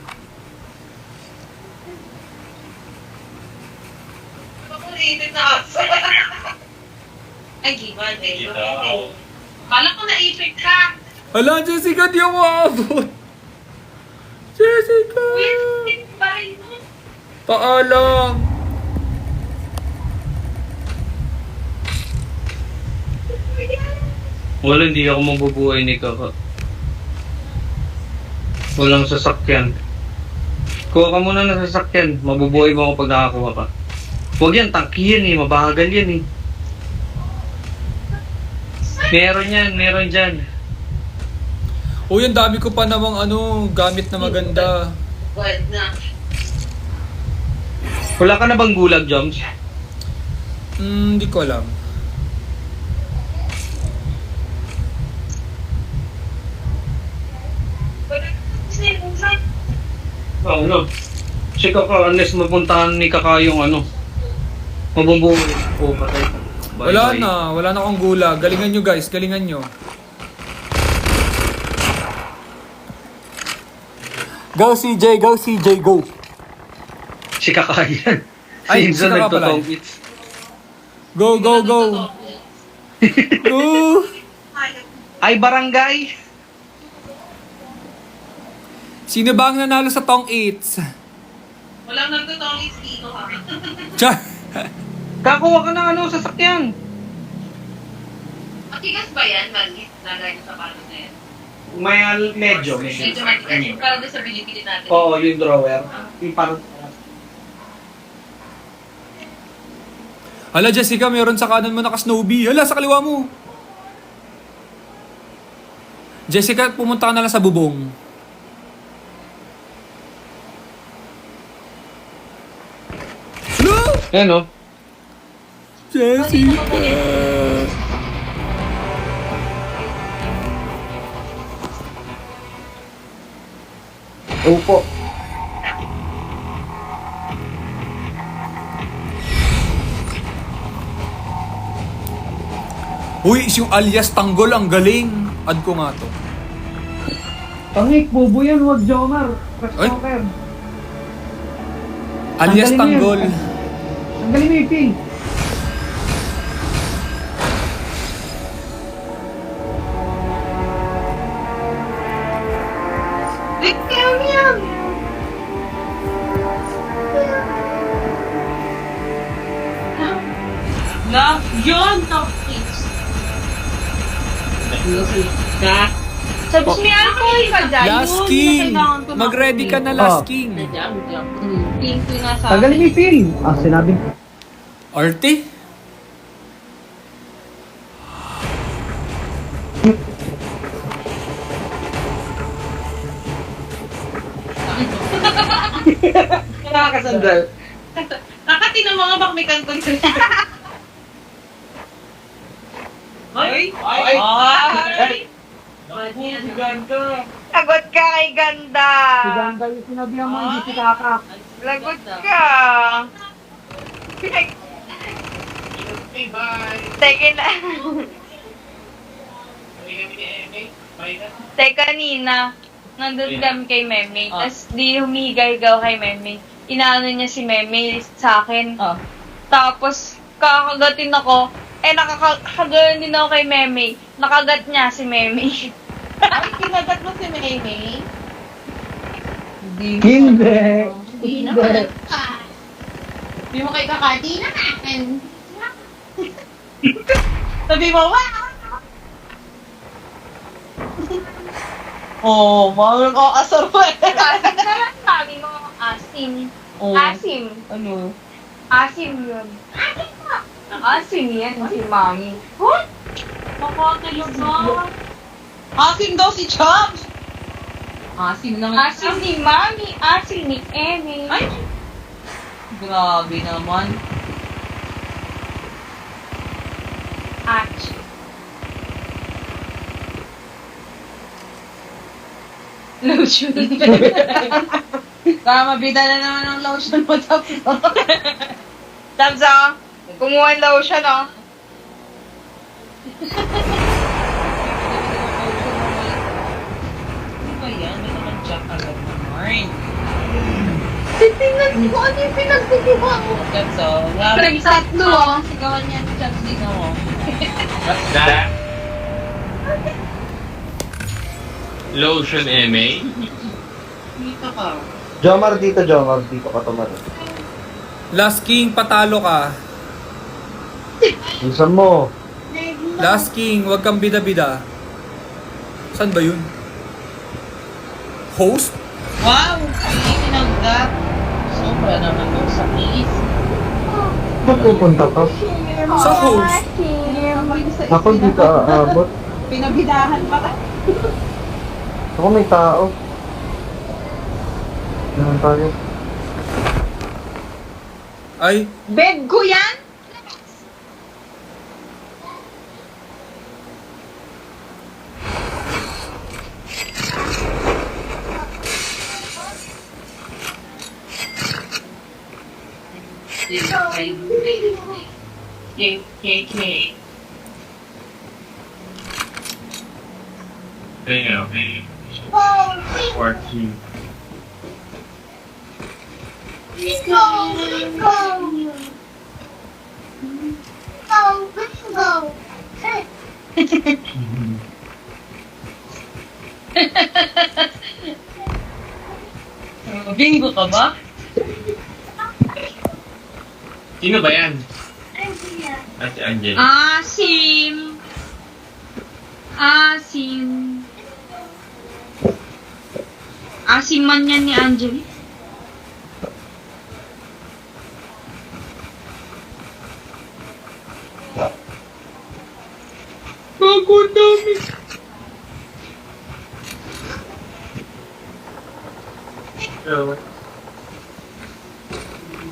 Nakulitin na ako. Ay, giwan eh. Kala ko naipit ka. Ala, Jessica, di ako aabot. Jessica! Wait, pa rin mo. Paalam. Wala, hindi ako mabubuhay ni kaka. Walang sasakyan. Kuha ka muna ng sasakyan. Mabubuhay mo ako pag nakakuha ka. Huwag yan, tangki yan eh. Mabagal yan eh. Meron yan, meron dyan. Uy, ang dami ko pa namang gamit na maganda. Wala na. Wala ka na bang gulag, Joms? Hindi ko alam. No. Si kaka, unless mapuntahan ni kaka yung mabubuhay. Oh, patay. Bye, Wala bye. wala na akong gula. Galingan nyo guys, galingan nyo. Go CJ, go CJ, go. Si kaka yan. Ay, Minsan si Kaka pala. nagtotongits. Go, go, go. Go. Ay, barangay! Sino ba ang nanalo sa Tong Eats? Walang nagtutongis dito ha. Char. Kakuha ka ng sasakyan. Matigas ba yan? Maliit na gaya sa palo na yan. Medyo. Medyo matigas. Para doon sa binibili natin. Oo, yung drawer. Yung parang... Hala, Jessica, meron sa kanan mo naka-snowbee. Hala, sa kaliwa mo. Jessica, pumunta ka na lang sa bubong. Hala! Yan o. Jessica! Opo. Uy, yung alias Tanggol, ang galing. Add ko nga to. Pangik, bobo yan, wag Jomar. Ay. Alias Tanggalin mo Tanggol. yan. Tanggalin mo yung pin. Ikaw yan! Na, yun! Top tips. Sabi niya ako ka dyan. Last King! Mag-ready ka na, Last King. King ko nga sa Tanggalin mo yung pin. Sinabi. Arte? Nakakasandal. Nakatin ang mga bakmikan ko. Ay! Ay! Ay! Sagot ka kay ganda. Si Ganda yung sinabihan mo, hindi si Kaka. Lagot ka. Teka na. Teka kanina, nandun kami kay Meme. Tapos di humihigaw kay Meme. Inaano niya si Meme sa akin. Tapos kakagatin ako. Nakakagalan din ako kay Meme. Nakagat niya si Meme. Ay, kinagat mo si Meme? Hindi. Hindi naman. Hindi mo kay kakati na natin. Sabi mo, wow! Oh, mga asar pa eh. Asim na lang sabi mo, asim. Asim. Ano? Asim yun. Asim yan si Mami. Huh? Makakilog na. Asim daw si Chops! Asim naman. Asim ni Mami, asim ni Eme. Ay! Grabe naman. Ach. Lotion. Mabida na naman ang lotion mo, Tabs. Tabs, oh. Kumuha ang lotion, oh. Ano ba yan? May naman Jack agad naman. Titingnan ko ano yung pinagkukuha ko. That's all. Tatlo, oh. Sigawan niya ni Jack dito. What's that? Lotion MA? Dito ka. Jomar dito ka tumara. Last King, patalo ka. Isa mo. Last King, wag kang bida-bida. Saan ba yun? Host? Wow! Pinagdat. Sobra naman yung sa is. Ba't pupunta ka? Sa host? Ako di ka aabot. Pinabidahan pa ka. Ako may tao. Naman tayo. Ay, Bed ko yan? KKK. Damn. 14. Bingo ka ba? Sino ba yan? Ate Angel. Asim. Asim. Asim man yan ni Angel. Bago dami.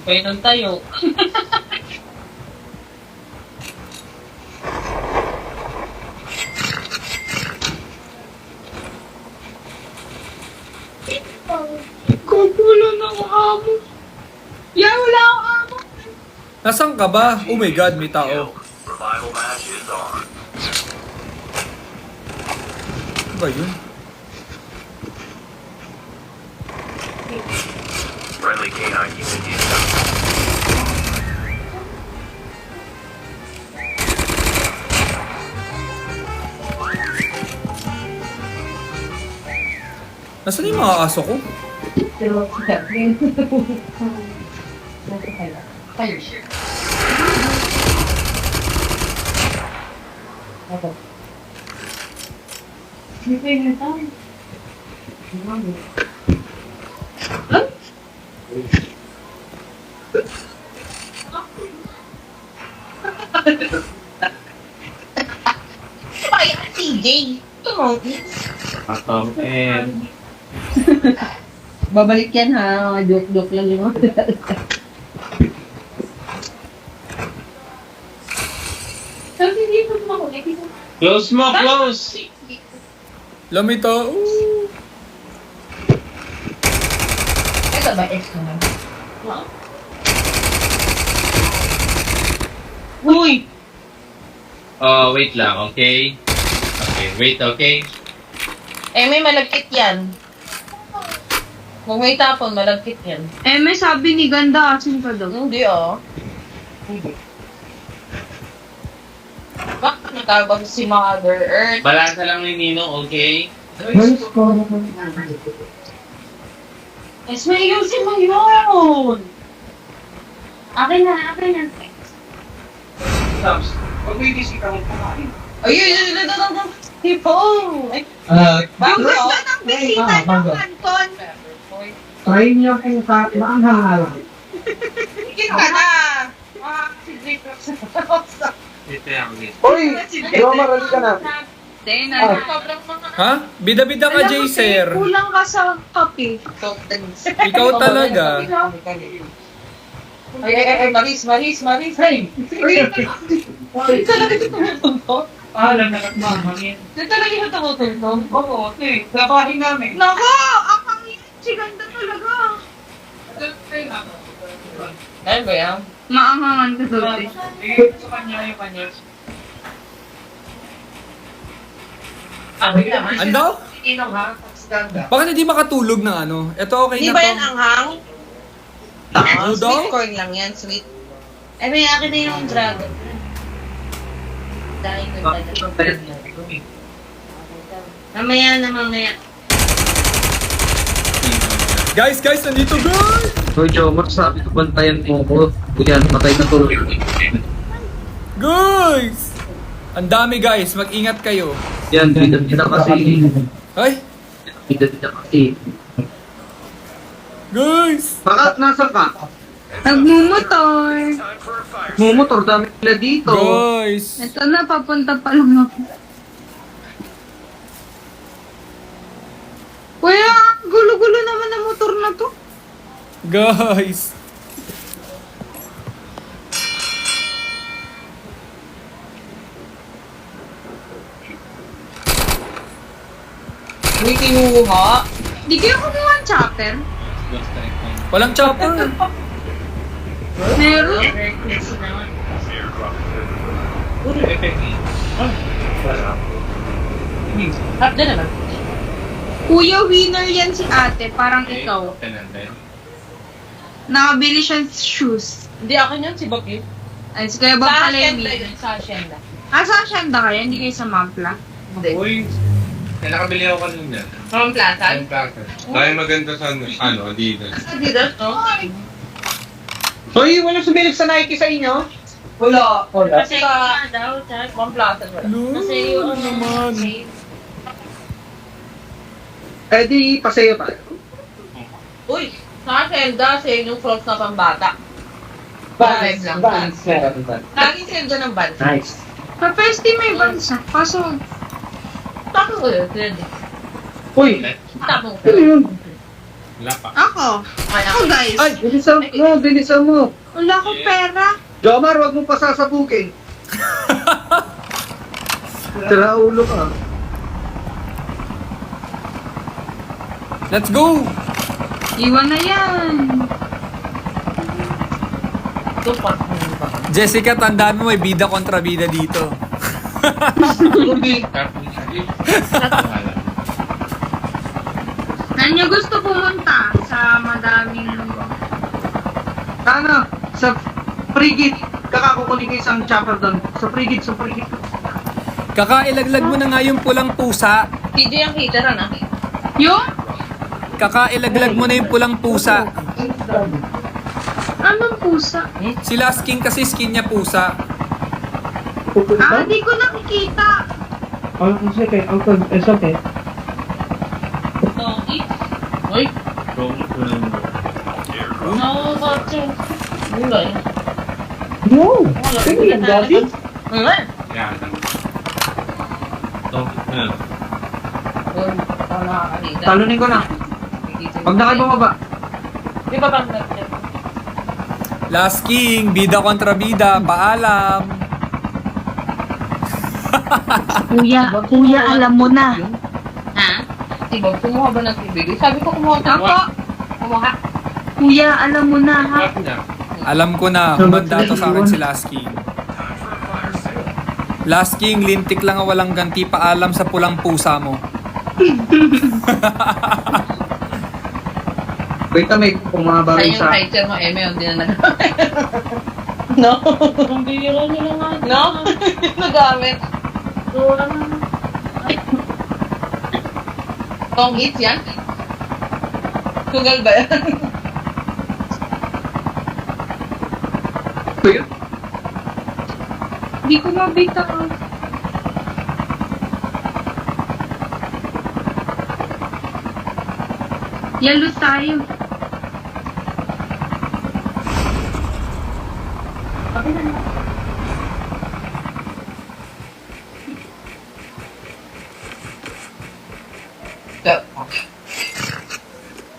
Kailan tayo? Kukulo na ako amo. Ya, wala akong amo. nasan ka ba? Oh my God, may tao. Revival match is on. Ano ba yun? Friendly canine unit incoming. Nasaan yung mga aso ko? Tayo siya. Ay, TJ. And Babalik yan ha, mga joke-joke lang yung Sabi dito mo ako, close mo, close! Lamito. Ito ba, ex mo na? Uy! Wait lang, okay? Okay, wait, okay? Eh, may malagkit yan. Kung may tapon, malagkit yan. Eh, may sabi ni Ganda, asin pa daw. Hindi ah. Bakit natawag si Mother Earth? Balansa lang ni Ninong, okay? Yes, may ayusin mo yun! Akin na, akin na. Ayun! Tipo! Yung gusto ng bisita ng Anton. Try niyo kung maanghang. Kita na. Si Drake Ito yan, okay. Hoy! Jomar, halika na. Sobrang mga Ha? Bida-bida ka, Jay, sir. Kulang ka sa kape. Ikaw talaga. Ay, Maris. Hey! Hindi talaga ito tumutuntog. Alam na nagmamangin. Hindi talaga ito tumutuntog. Oo, ate. Gabahin namin. Nako! Ang hangin! Si ganda talaga. Ano ba yan? Maangangan ka doon. Sa kanya yung kanya. Ano naman? Ando? Inom ha? Ganda. Bakit hindi makatulog ng ano? Ito okay Di na ba to. yan anghang? Ano daw? Sweet corn lang yan, sweet. Eh, may akin na yung dragon. Dahil mamaya. Guys, nandito guys! Hoy, Jomar, sabi ko bantayan mo ko. Yan, patay na tulog. Guys! Ang dami guys, mag-ingat kayo. Yan, bida kasi. Ay! Bida kasi. Guys! Bakit nasa ka? Nagmumotor. Mumotor, dami nila dito. Guys! Ito na, papunta pa lang ako. Kuya, gulo-gulo naman ang motor na to. Guys! May kinuha. Di kayo kumuha ang chopper? Walang chopper. Meron? Harap din naman. Kuya, winner yan si ate. Parang ikaw. Nakabili siya ng shoes. Hindi ako yun, si Bakit. Ay, si Kuya Bob Sa pala yung Hacienda winner. yun, sa Hacienda. Ah, sa Hacienda kayo? Hindi kayo sa Mampla? Hindi. Uy, nakabili ako kanina. From Plaza? Ang platter. Dahil maganda sa ano, Adidas. Adidas, no? Hoy, walang sumilig sa Nike sa inyo? Wala. Kasi ka daw, From Plaza. No, ano naman. Eh di, pasayo pa. Uy, sa Hacienda, sa inyong front na pambata. Vans. Vans. Laging sendo ng Vans. Nice. Sa Festi may bansa. Kaso, Tapos ko yun, credit. Uy, Tapos ko ano yun. yun? Wala pa. ako. Ako, guys. Ay, bilisan mo. Wala akong pera. Jomar, wag mo pasasabukin. Tira ulo ka. Let's go! Iwan na yan. Tupak. Jessica, tandaan mo may bida kontra bida dito. Saan nyo gusto pumunta? Sa madaming... Ano? Sa frigid. Kakakukunin ko isang chopper doon. Sa frigid. Kakailaglag mo na nga yung pulang pusa. TJ ang heater, ano? Yung? Kakailaglag mo na yung pulang pusa. Anong pusa? Si Last King kasi skin niya pusa. Ah, di ko nakikita. It's okay. Uy, no, kotse. Ano ba yun? No! Sige, Daddy. Ano? Yan. Ano nakakakita? Talunin ko na. Pag na kayo bumaba. Di ba bang Last King, bida kontra bida, paalam. Kuya, alam mo na. Ha? Si Bob, kumuha ba ng tubig? Sabi ko kumuha ka. Ako? Kumuha. Kuya, alam mo na, ha? Alam ko na, kumanda to sa akin si Last King. Last King, lintik lang ang walang ganti, paalam sa pulang pusa mo. Wait a minute, pumaba Ay, rin yung sa... hiker mo, Eme, hindi na nagamit. No? Ang bihira nila nga. No? Nagamit. Tong hits yan? Sugal ba yan? Kuya? Di ko mabita. Yalo tayo.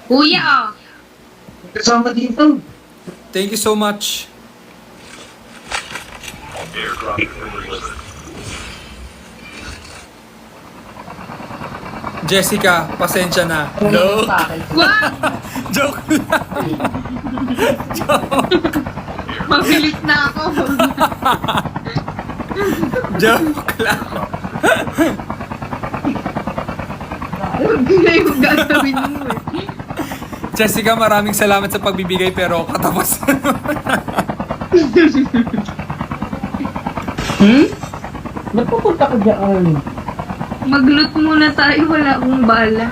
Kuya, oh. Kasama dito. Thank you so much. Airdrop has been delivered. Jessica, pasensya na. No. Joke lang. Mabilis na ako. Joke lang. Hindi na yung gagawin mo eh. Jessica, maraming salamat sa pagbibigay pero katapusan mo. Nagpupunta ka dyan. Mag-loot muna tayo, wala akong bala.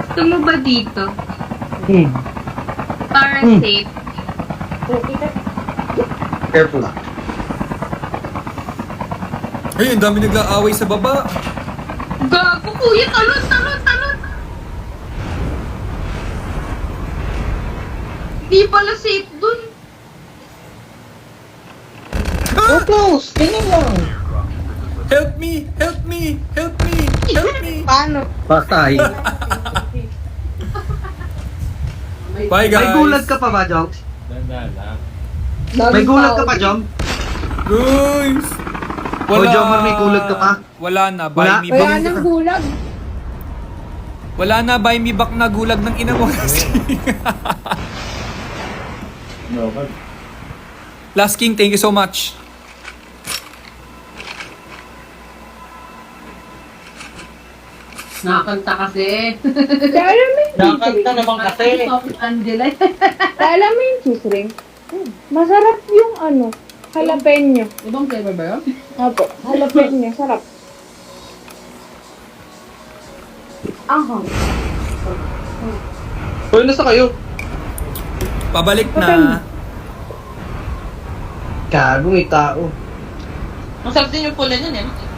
Gusto mo ba dito? Para safe. Careful. Ay, ang dami nag-aaway sa baba. Gago, kuya! Talon, talon, talon! Di pala safe dun. So close! Tingin lang! Help me! Help me! Help me! Help me! Paano? Patay. Bye, guys! May gulag ka pa ba, Jom? Dandala. May gulag ka pa, Jom? Guys! O, Jomar, may gulag ka pa? Wala na. Buy Wala? me Wala back. nang gulag. Wala na. Buy me back na gulag ng ina mo. Last King, thank you so much. Nakakanta kasi. Kaya mo yung Nakakanta naman kasi. Angela. Kaya mo yung cheese ring. Masarap yung ano, jalapeno. Ibang flavor ba yun? Opo, jalapeno. Sarap. Ahang. Uy, nasa kayo? Pabalik na. Gago, may tao. Masarap din yung pula niyan eh.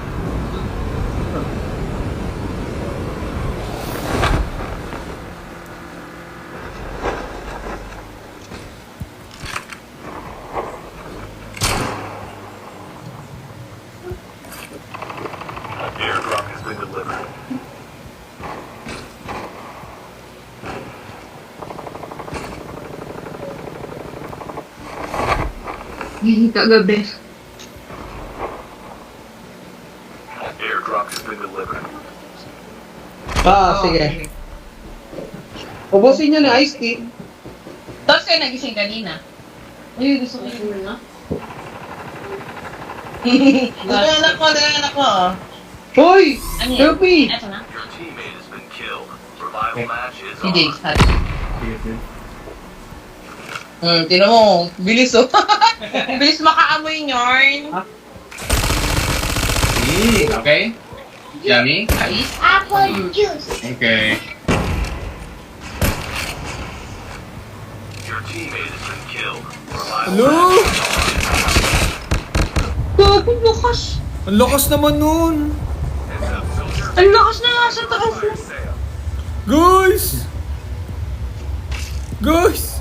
Airdrop has been delivered. Kagabi. Airdrop has been delivered. Sige. Ubusin niya na iced tea. Tapos kayo nagising kanina. Ay, gusto ko yun na. Anak ko. Hoy! Ano yan? Kirby! Eto na. Your teammate has been killed. Revival match is Si on. James, hati. Sige, sige. Tinan mo, bilis oh. Bilis makaamoy yarn. Okay? Yummy? Ayos. Apple juice. Okay. Your teammate has been killed. Revival Hello? match is on. Gago, lakas. Ang lakas naman nun. Ang lakas na nga sa taas na. Guys! Guys!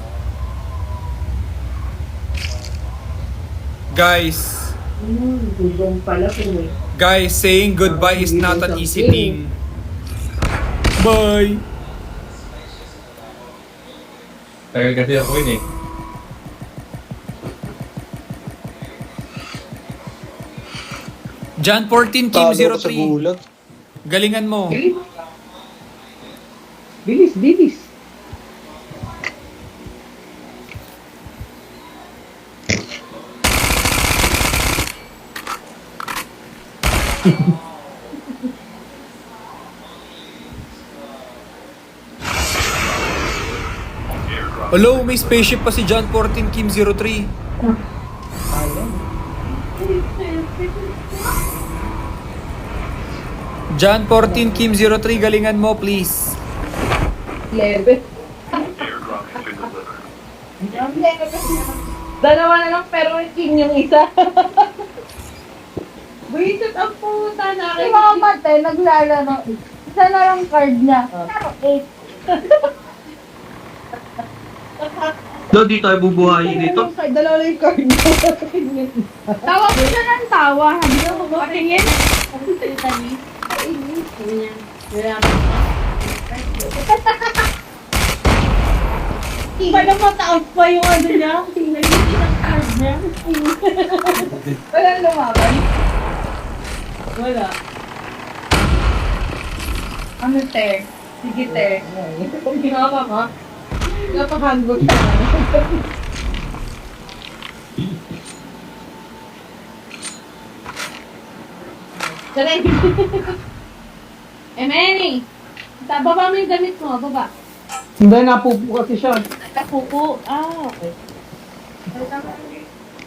Guys, saying goodbye is not an easy thing. Bye! Tagal kasi ako yun eh. John 14, Kim 03. Galingan mo. Bilis, bilis. Hello, may spaceship pa si John 14, Kim 03. John 14, Kim 03, galingan mo please. Lebe. Airdrop has been delivered. Dalawa na lang pero king yung isa. Buisit ang puta na Si Mama te, naglalaro. Isa na lang card niya. Pero 8. Do, di tayo bubuhayin dito. Dalawa lang yung card niya. Tawa ko siya ng tawa. Sabi ko, patingin. Parang mataas pa yung ano niya. Tingnan yung isang card niya. Wala lumaban. Wala. Ano, Ter? Sige, Ter. Ginawa ka? Napaka-handbook ka na. Dali. Emeni! Baba mo yung gamit mo, baba. Hindi, napupo kasi siya. Napupo. Ah, okay.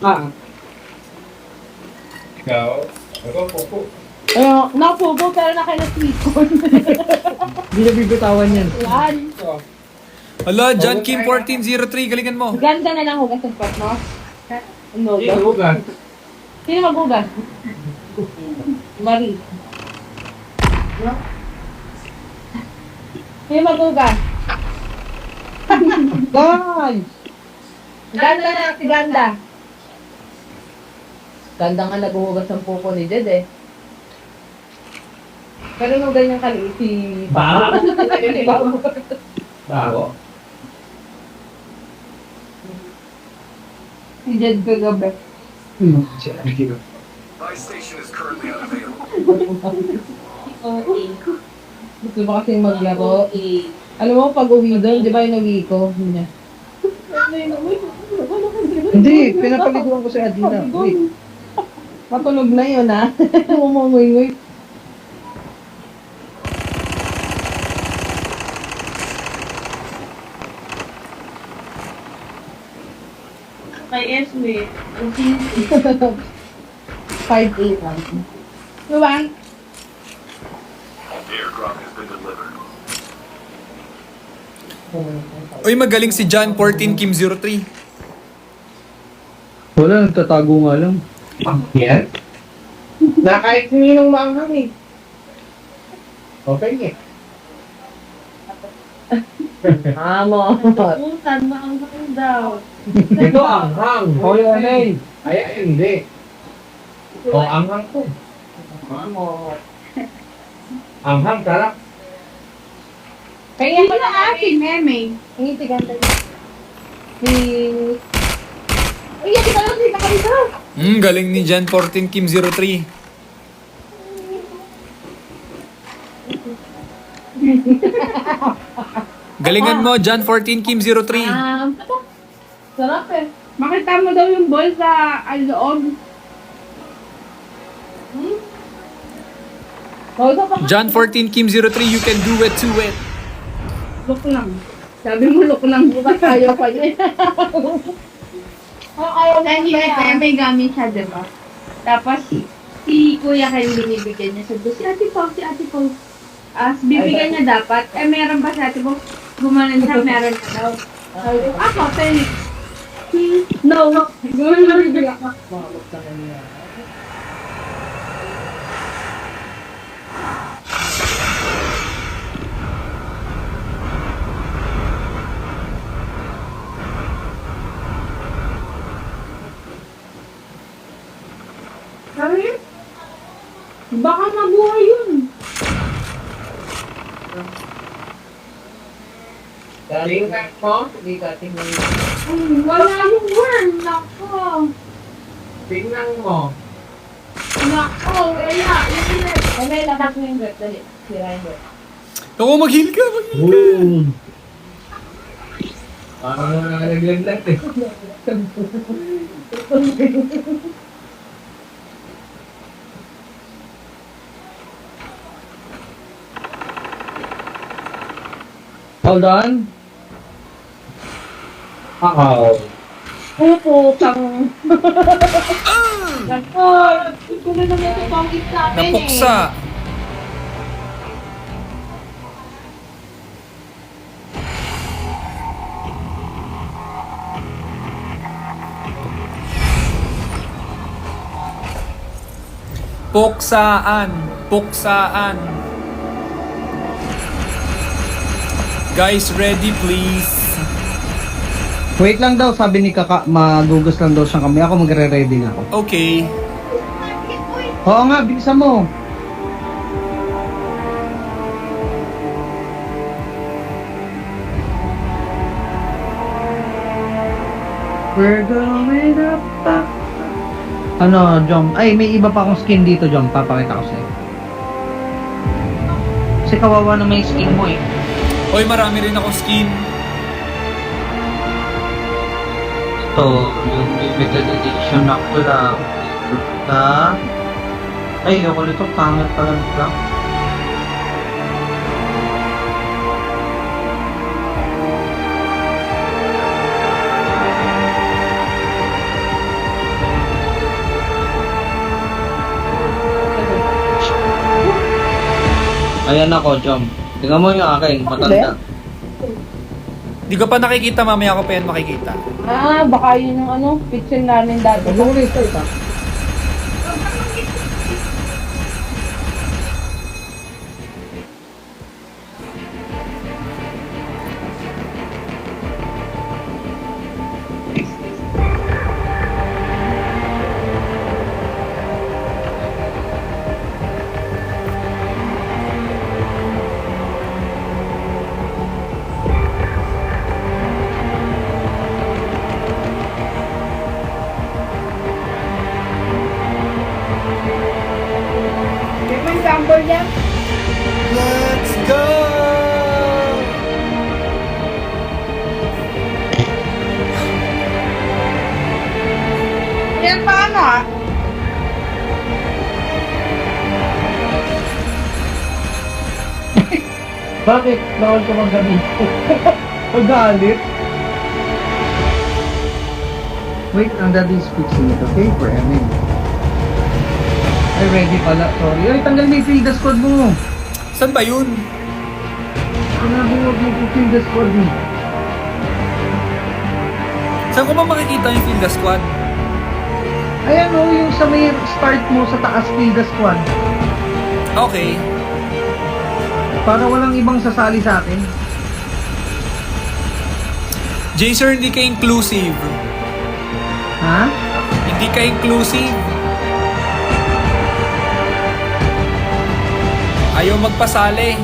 Ah. Ikaw? Ako, popo. Ayun, napupo pero nakalaslikon. Hindi na bibitawan yan. Yan. Hala, John Kim 1403, galingan mo. Ganda na lang hugas ng pot mo. Ano? Hugas. Sino maghugas? Marie. No? Sino maghugas? Guys! Ganda na si Ganda. Ganda nga naghuhugas ng pupo ni Jed eh. Pero nung ganyan kaliit si Bago? Bago. Bago. Si Jed kagabi. My station is currently unavailable. Gusto ba kasi maglaro? Alam mo, pag uwi doon, di ba yung uwi ko? Hindi. Hindi, pinapaliguan ko si Adina. Wait. Matulog na yun, ha? Umungoy-ngoy. Kay Esme, 5'8". Diba? Airdrop has been delivered. Uy, magaling si John 14 Kim 03. Wala, nagtatago nga lang. Yan? Na kahit sinong maanghang eh. Okay eh. Amo. Putan, maanghang daw. Ito anghang. Hoy, Anay! Ay, hindi. O, anghang ko. Amo. Anghang, sarap. Kaya pa na akin, Meme. Ang itiganda niya. Si... Uy, yan ka lang, dito ka dito. Galing ni John 14 Kim 03. Galingan mo, John 14 Kim 03. Sarap eh. Makita mo daw yung ball sa loob. John 14 Kim 03, you can do it to it. Look lang. Sabi mo, look lang. Bukas ayaw pa niya. Ayaw na niya. May gamit siya, diba? Tapos, si Kuya Ken binibigyan niya. Sabi, si Ate Pau. As bibigyan niya dapat. Eh, meron ba si Ate Pau? Gumanon siya, meron na daw. Sabi ko, ako, Felix. No. Gumanon na bibigyan ako. Sabi, baka mabuhay yun. Tingnan mo. Hindi ka tingnan mo. Wala yung worm. Nako. Tingnan mo. Nako, wala. May labas mo yung grip. Dali. Sira yung grip. Ako, mag-heal ka. Parang nalaglag eh. Hold on. Putang. Nako. Ito na naman yung pangit namin eh. Napuksa. Puksaan. Puksaan. Guys, ready please. Wait lang daw, sabi ni Kaka, magugas lang daw siyang kamay. Ako magre-ready na ako. Okay. Oo nga, bilisan mo. We're going up, up. Ano, Jom? Ay, may iba pa akong skin dito, Jom. Papakita ko sa'yo. Kasi kawawa na may skin mo eh. Hoy, marami rin ako skin. Ito, yung limited edition na pula. Ay, ako nito, pangit pala nito. Ayan ako, Jom. Tingnan mo yung akin, matanda. Di ko pa nakikita, mamaya ko pa yan makikita. Ah, baka yun yung ano, picture namin dati. Di ba yung sample niya? Let's go! Yan paano ah? Bakit? Bawal ko mag-gamit. Magalit. Wait, ang daddy's fixing it, okay? For Emin. Ay, ready pala. Sorry. Ay, tanggal mo yung field squad mo. Saan ba yun? Sinabi mo yung field squad mo. Saan ko ba makikita yung Field Squad? Ayan o, yung sa may start mo sa taas field squad. Okay. Para walang ibang sasali sa akin. Jason, hindi ka inclusive. Ha? Hindi ka inclusive. Ayaw magpasali.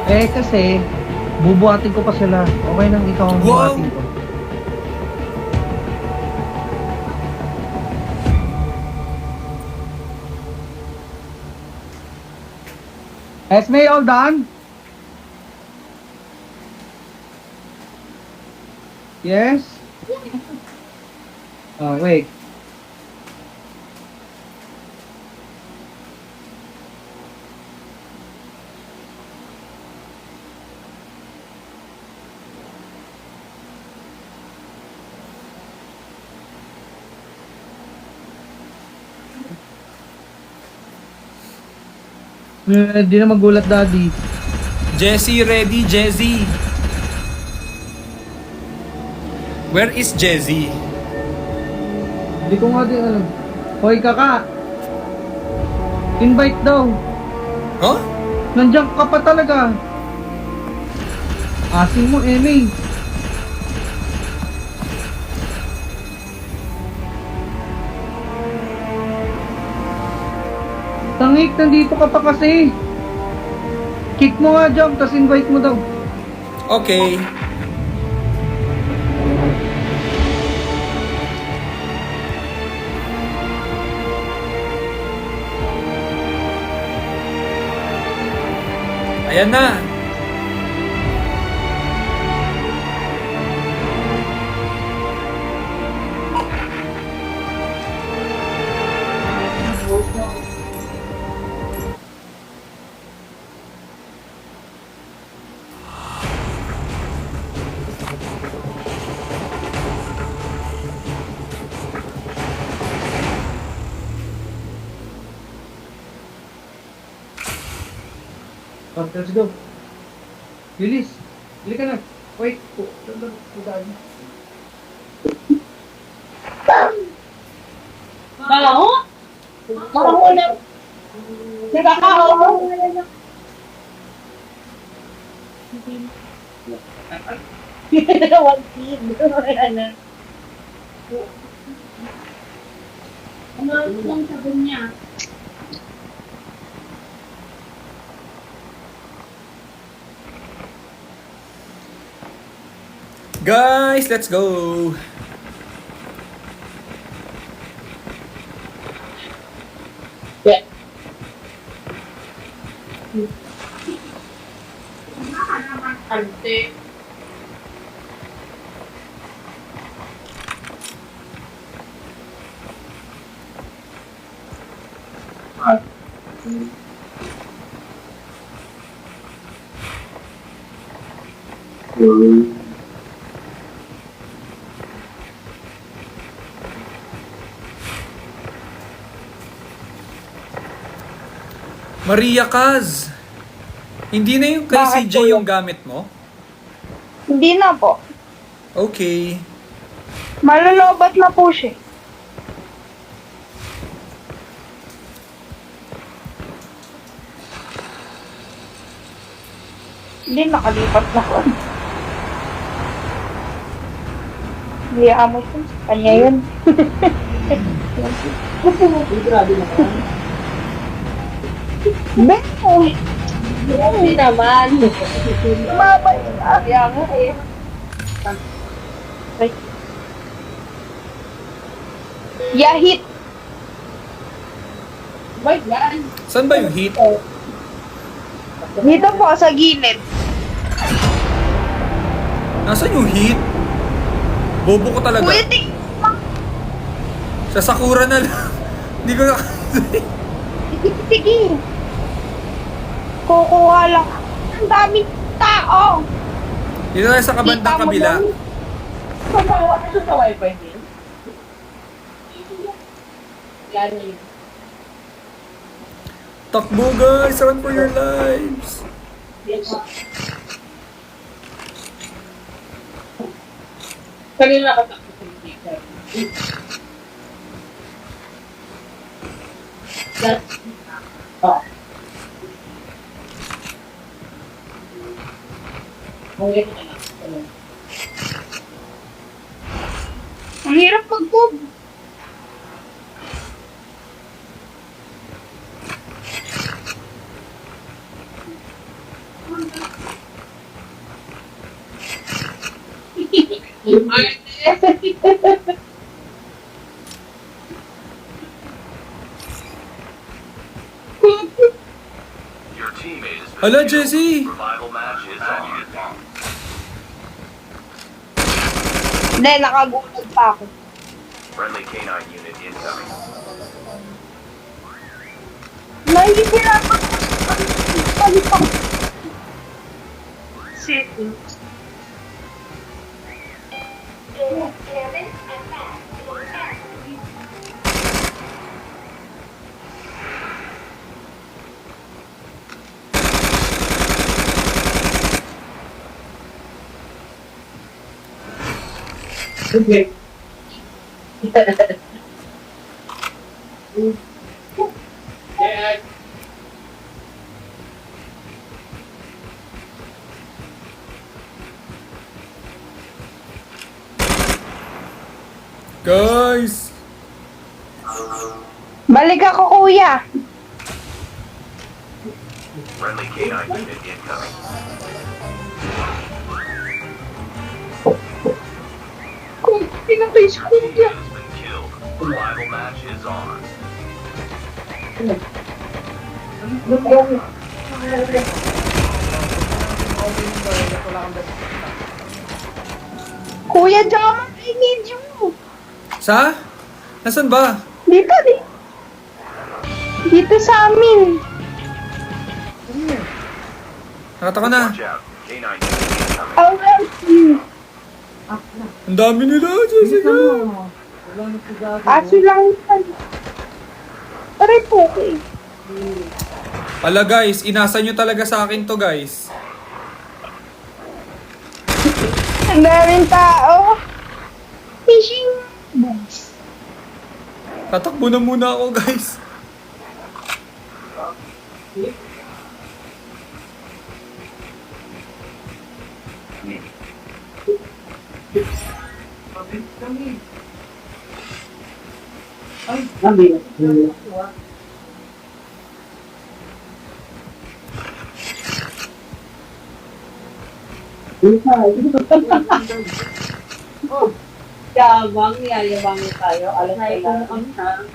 Eh kasi, bubuhatin ko pa sila. Okay lang ikaw ang Wow! buhatin ko. Esme, all done? Yes? Oh, wait. Di na magulat, Daddy. Jessie, ready, Jessie. Where is Jessie? Hindi ko nga din alam. Hoy, kaka. Invite daw. Huh? Nandiyan ka pa talaga. Asin mo, Emmy. Tangik, nandito ka pa kasi. Kick mo nga dyan, tas invite mo daw. Okay. Ayan na. Let's go. Bilis. Bili ka na. Wait. Baho? Baho na. Nagkakaho. One feed. Ano ang sabon niya? Guys, let's go. Ante. Maria Kaz! Hindi na yung kay Bakit CJ po yung gamit mo? Hindi na po. Okay. Malalobat na po siya. Hindi, nakalipat na ko. Hindi mo siya. Kanya yun. Beko! Hindi naman. Mama na. Kaya nga eh. Yahit! Ba't yan? Saan ba yung heat? Dito po sa gilid. Nasaan yung heat? Bobo ko talaga. Kuya, tik! Sa Sakura na lang. Hindi ko na... Sige. Kukuha lang. Ang daming tao. Dito tayo sa kabandang kabila. Sa sa wifi din? Yan yun. Takbo guys! Run for your lives! Kanina nakatakbo sa speaker. Oh. Hanggang na lang. Ang hirap mag-move. Your teammate has been Hala, killed. Jessie! Revival match is on. Hindi, nakagulag pa ako. Friendly canine unit incoming. Nahihirapan ako. Palipak. Sige. Okay. Guys! Balik ako, kuya. Friendly canine unit incoming. Kung pinatay si Your kuya. teammate has been killed. Revival match is on. Kuya Jama, I need you. Sa? Nasaan ba? Dito, dito. Dito sa amin. Nakata ko na. Watch out. Canine unit incoming. I'll help you. Ang dami nila, Jessica! Aso lang yan. Aray po, okay. Hala guys, inasa nyo talaga sa akin to guys. Ang daming tao. Fishing. Boys. Tatakbo na muna ako guys. Yabang, yayabangin tayo. Alam ko lang.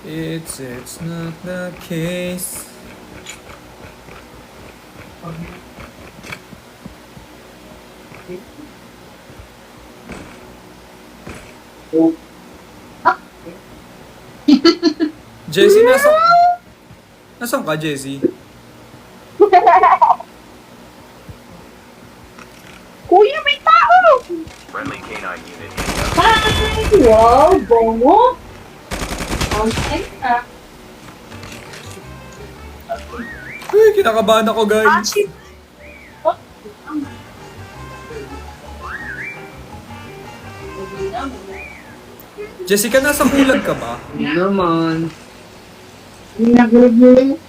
It's not the case. Jessie, nasan ka, Jessie? Kuya, may tao! Friendly canine unit. Hi! Wow, bongo! Ang ka. Ay, kinakabahan ako, guys. Jessica, nasa kulag ka ba? Hindi naman. Hindi nagugulo.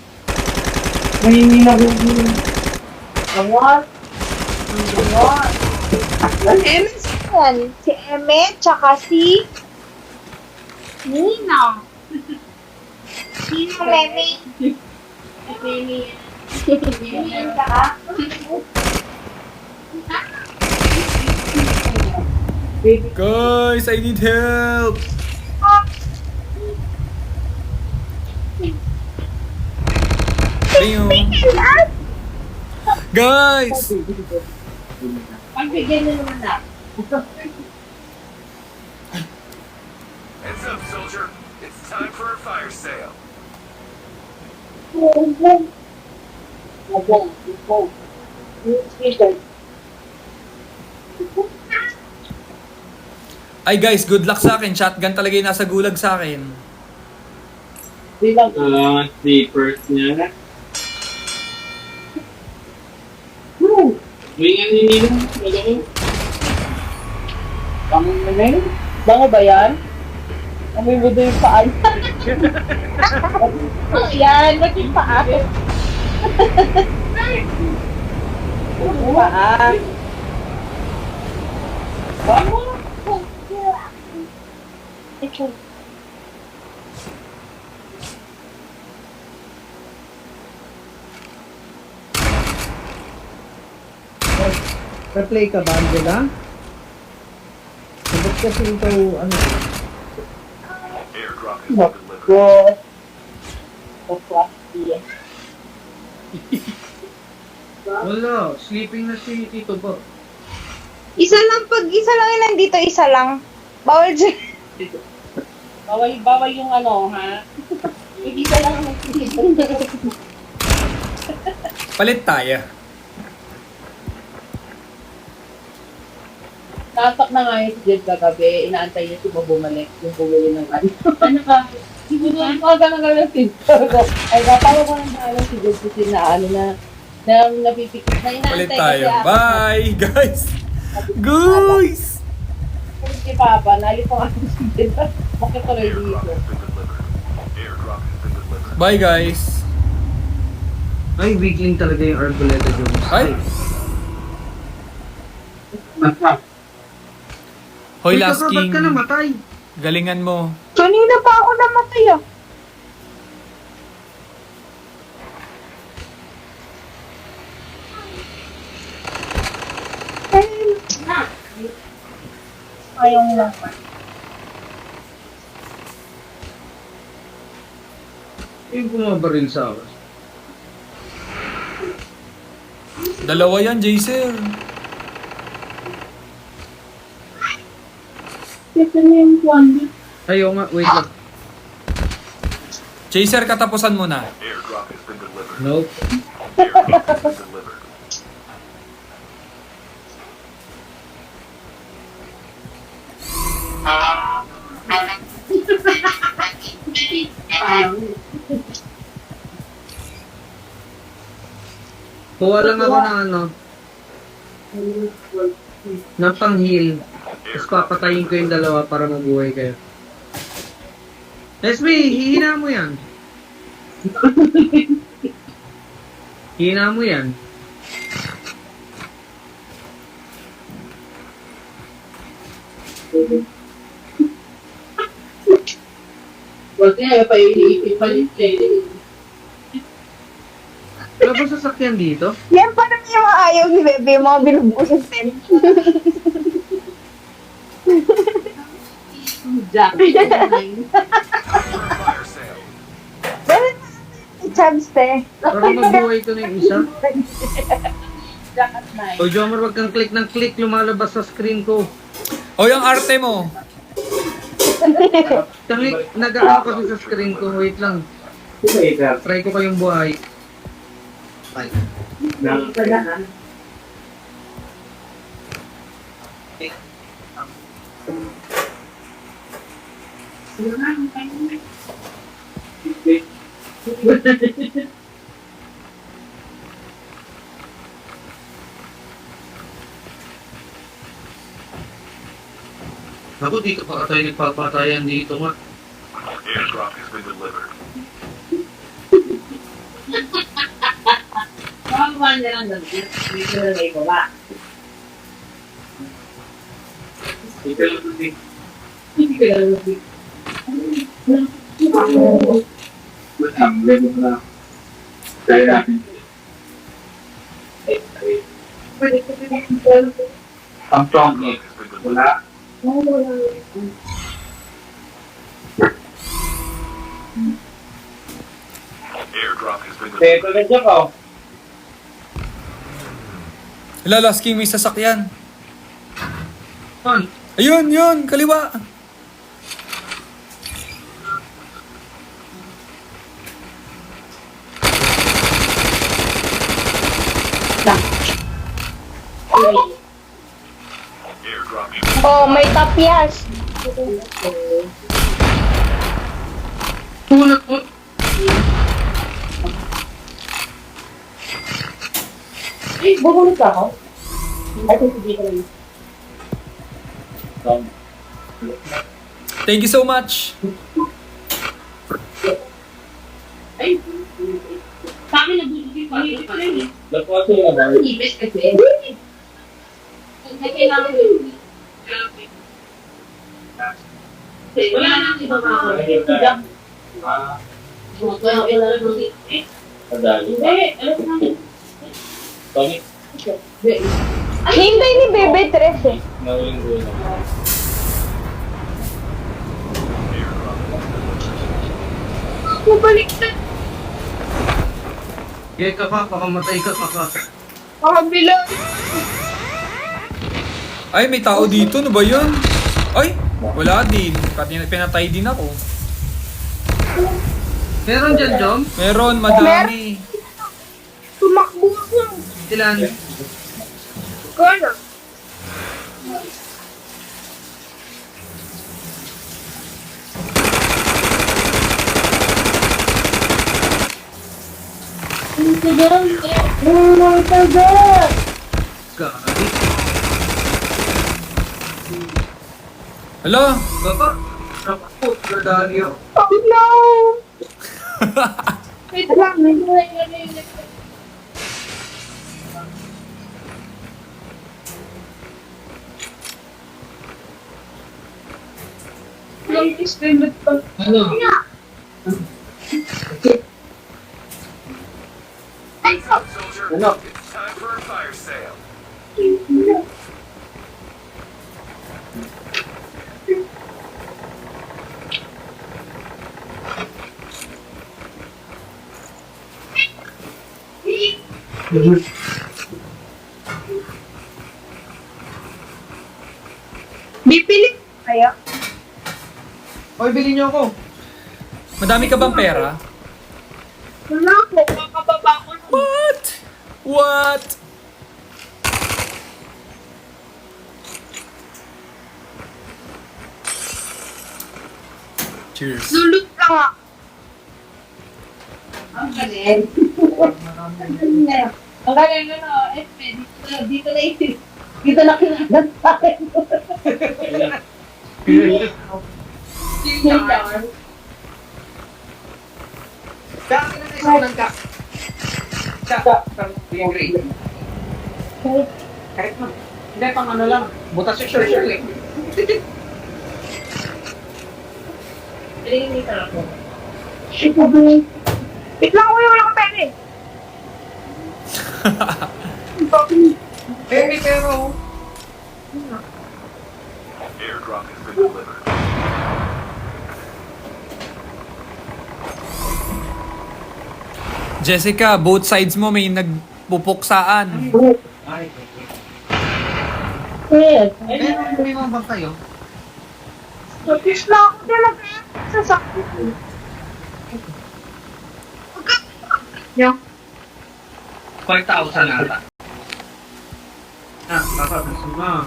Hindi nagugulo. Awat. Awat. Yan. Si Eme, tsaka si Nina. Sino Meme? Meme. Meme, tsaka Guys, I need help. Ayun. Guys! pagbigyan na naman na. Heads up, soldier. It's time for a fire sale. Ay guys, good luck sa akin. Shotgun talaga yung nasa gulag sa akin. Sleepers niya. May nga ninino. Bango ba yan? Amoy mo doon yung paan. Yan, ba't yung paan? Paan. Bango. Ito. Replay ka ba, Angela? Sabat kasi ito, ano? Airdrop has been delivered. Wala, sleeping na si Tito ba? Isa lang, pag isa lang yung nandito, isa lang. Bawal dyan. Bawal yung ano, ha? Isa lang ang Palit tayo. Tatak na nga yung si Jed kagabi, inaantay niya si Bob bumalik, yung bumili ng ano. Ano ka? Siguro ako gano'n si ay, napalo ko ng alam si Jed kasi na ano na napipikit na Palit inaantay tayo. kasi ako. Bye, guys! Guys! Si Papa, nalito nga si Jed. Bakit tuloy dito? Airdrop has been delivered. Bye, guys! Ay, weakling talaga yung Arboleta Jones. Ay! Hoy, last Ba't king. ka namatay? Galingan mo. Kanina pa ako namatay ah. Ayaw lang. Yung bumabaril sa akin. Dalawa yan, Jaser. Ito na yung Wanda. Ayaw nga, wait lang. Chaser, katapusan mo na. Airdrop has been delivered. Nope. Airdrop has been delivered. Kuha lang ako ng ano, ng pang-heal. Tapos papatayin ko yung dalawa para mabuhay kayo. Esme, hihina mo yan. Hihina mo yan. Wag na, ipalit kayo. Wala ba sasakyan dito? Yan pa naman yung ayaw ni Bebe mo, binubusin din. Jack. Time for a fire sale. subs, te. Para mabuhay ko na yung isa. Jack at night. O Jomar, wag kang click ng click, lumalabas sa screen ko. O yung arte mo. Click, nag-ano kasi sa screen ko. Wait lang. Try ko kayong buhay. Ay. Ako dito pa tayo nagpapatayan dito nga. Airdrop has been delivered. Makakuha na lang doon. Dito na may baba. Hindi ko lang lupi. Ang strong has been delivered. Airdrop has been delivered. Lalasking may sasakyan. Man, Ayun, yun, kaliwa. Airdrop Oh, may tapyas. tulad mo. Bubulot ako? Ay, hindi ko lang. Thank you so much. Ay, sa akin nabulot yung pangit. Ipis kasi. Kailangan yun. Wala nang ibang ako. Hintay ni Bebe 13. Mabalik na. Kaya ka pa, pakamatay ka pa. Pakabila. Ay, may tao dito. Ano ba yun? Ay, wala din. Pati pinatay din ako. Meron dyan, Jom? Meron, madami. Tumakbo ako. Ilan? Kaya. Gari. Hala, Baba. Naku, nadali ako. Oh no! Wait lang. Long extended pa. Ano? soldier. Ano? It's time for a fire sale. Bipili kaya? Hoy, bilhin niyo ako. madami ka bang pera? Wala po. Makababa ko. What? What? Cheers. Lulot lang ako. Ang galing. Ang galing ano, dito na yun. Dito na kinagat sa akin. Kaya kinakaisunan ka. Siya, yung grade. Kahit na. Hindi, pang ano lang. Butas yung sure eh. Galing dito ako. Wait lang ako, wala akong pera eh. May pero. Airdrop has been delivered. Jessica, both sides mo may nagpupuksaan. Yes. May mga bang kayo? Tapos na ako talaga sa sakit. Yung 5,000 ata. Kakabos mo na.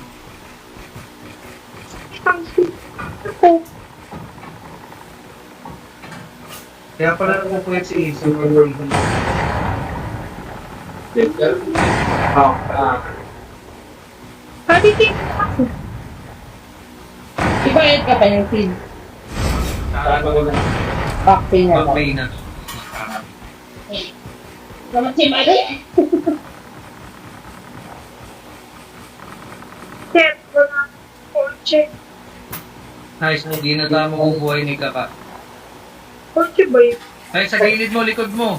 Kaya pala nagpupuwet si Iso. Palitin Ibayad ka pa yung feed. Backpay na ba? Pag-pay na. Naman si Mari. Step ko na kotse. Nice, ginagamo ko buhay ni Kaka. Kotse ba yun? Ay, sa gilid mo, likod mo.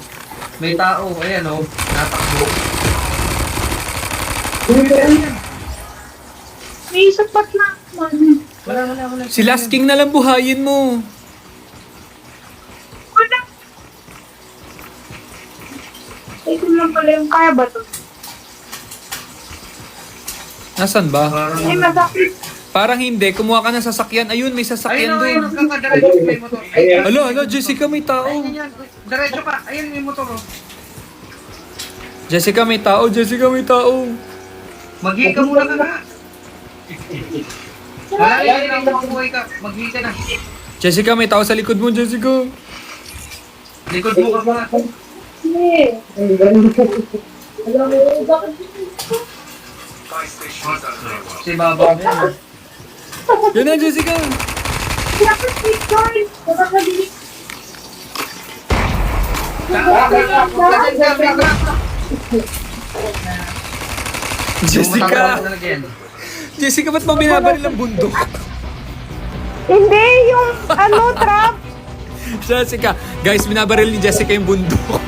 May tao. Ayan o. Natakbo. May sapat na naman. Wala. Si Last King na lang buhayin mo. Wala. Ito lang pala yung kaya ba to? Nasaan ba? Ay, masakit. Parang hindi. Kumuha ka ng sasakyan. Ayun, may sasakyan Ayun, doon. Diretso may motor. Alo, Jessica, may tao. Ayun, diretso ka. Ayun, may motor. Jessica, may tao. Jessica, may tao. Maghi ka muna ka nga. Wala yan lang mabuhay ka. Maghi ka na. Jessica, may tao sa likod mo, Jessica. Likod mo ka nga. Hindi. Alam mo, bakit? Si Baba mo yan. Yan na, Jessica. Dapat may joy. Dapat mabilis. Jessica. Jessica, ba't mo binabaril ang bundok? Hindi, yung trap. Jessica. Guys, binabaril ni Jessica yung bundok.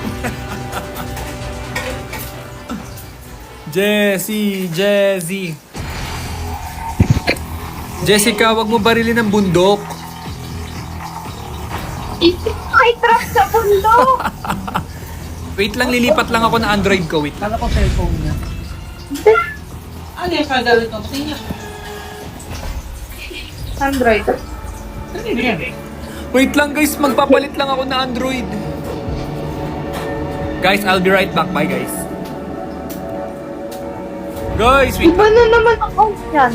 Jessie. Jessica, wag mo barilin ang bundok. May trap sa bundok. Wait lang, lilipat lang ako na Android ko. Wait lang. Kala ko cellphone niya. Ano yung kagawin ko? Tingnan. Android. Wait lang guys, magpapalit lang ako na Android. Guys, I'll be right back. Bye guys. Guys, wait. Iba na naman ang account yan.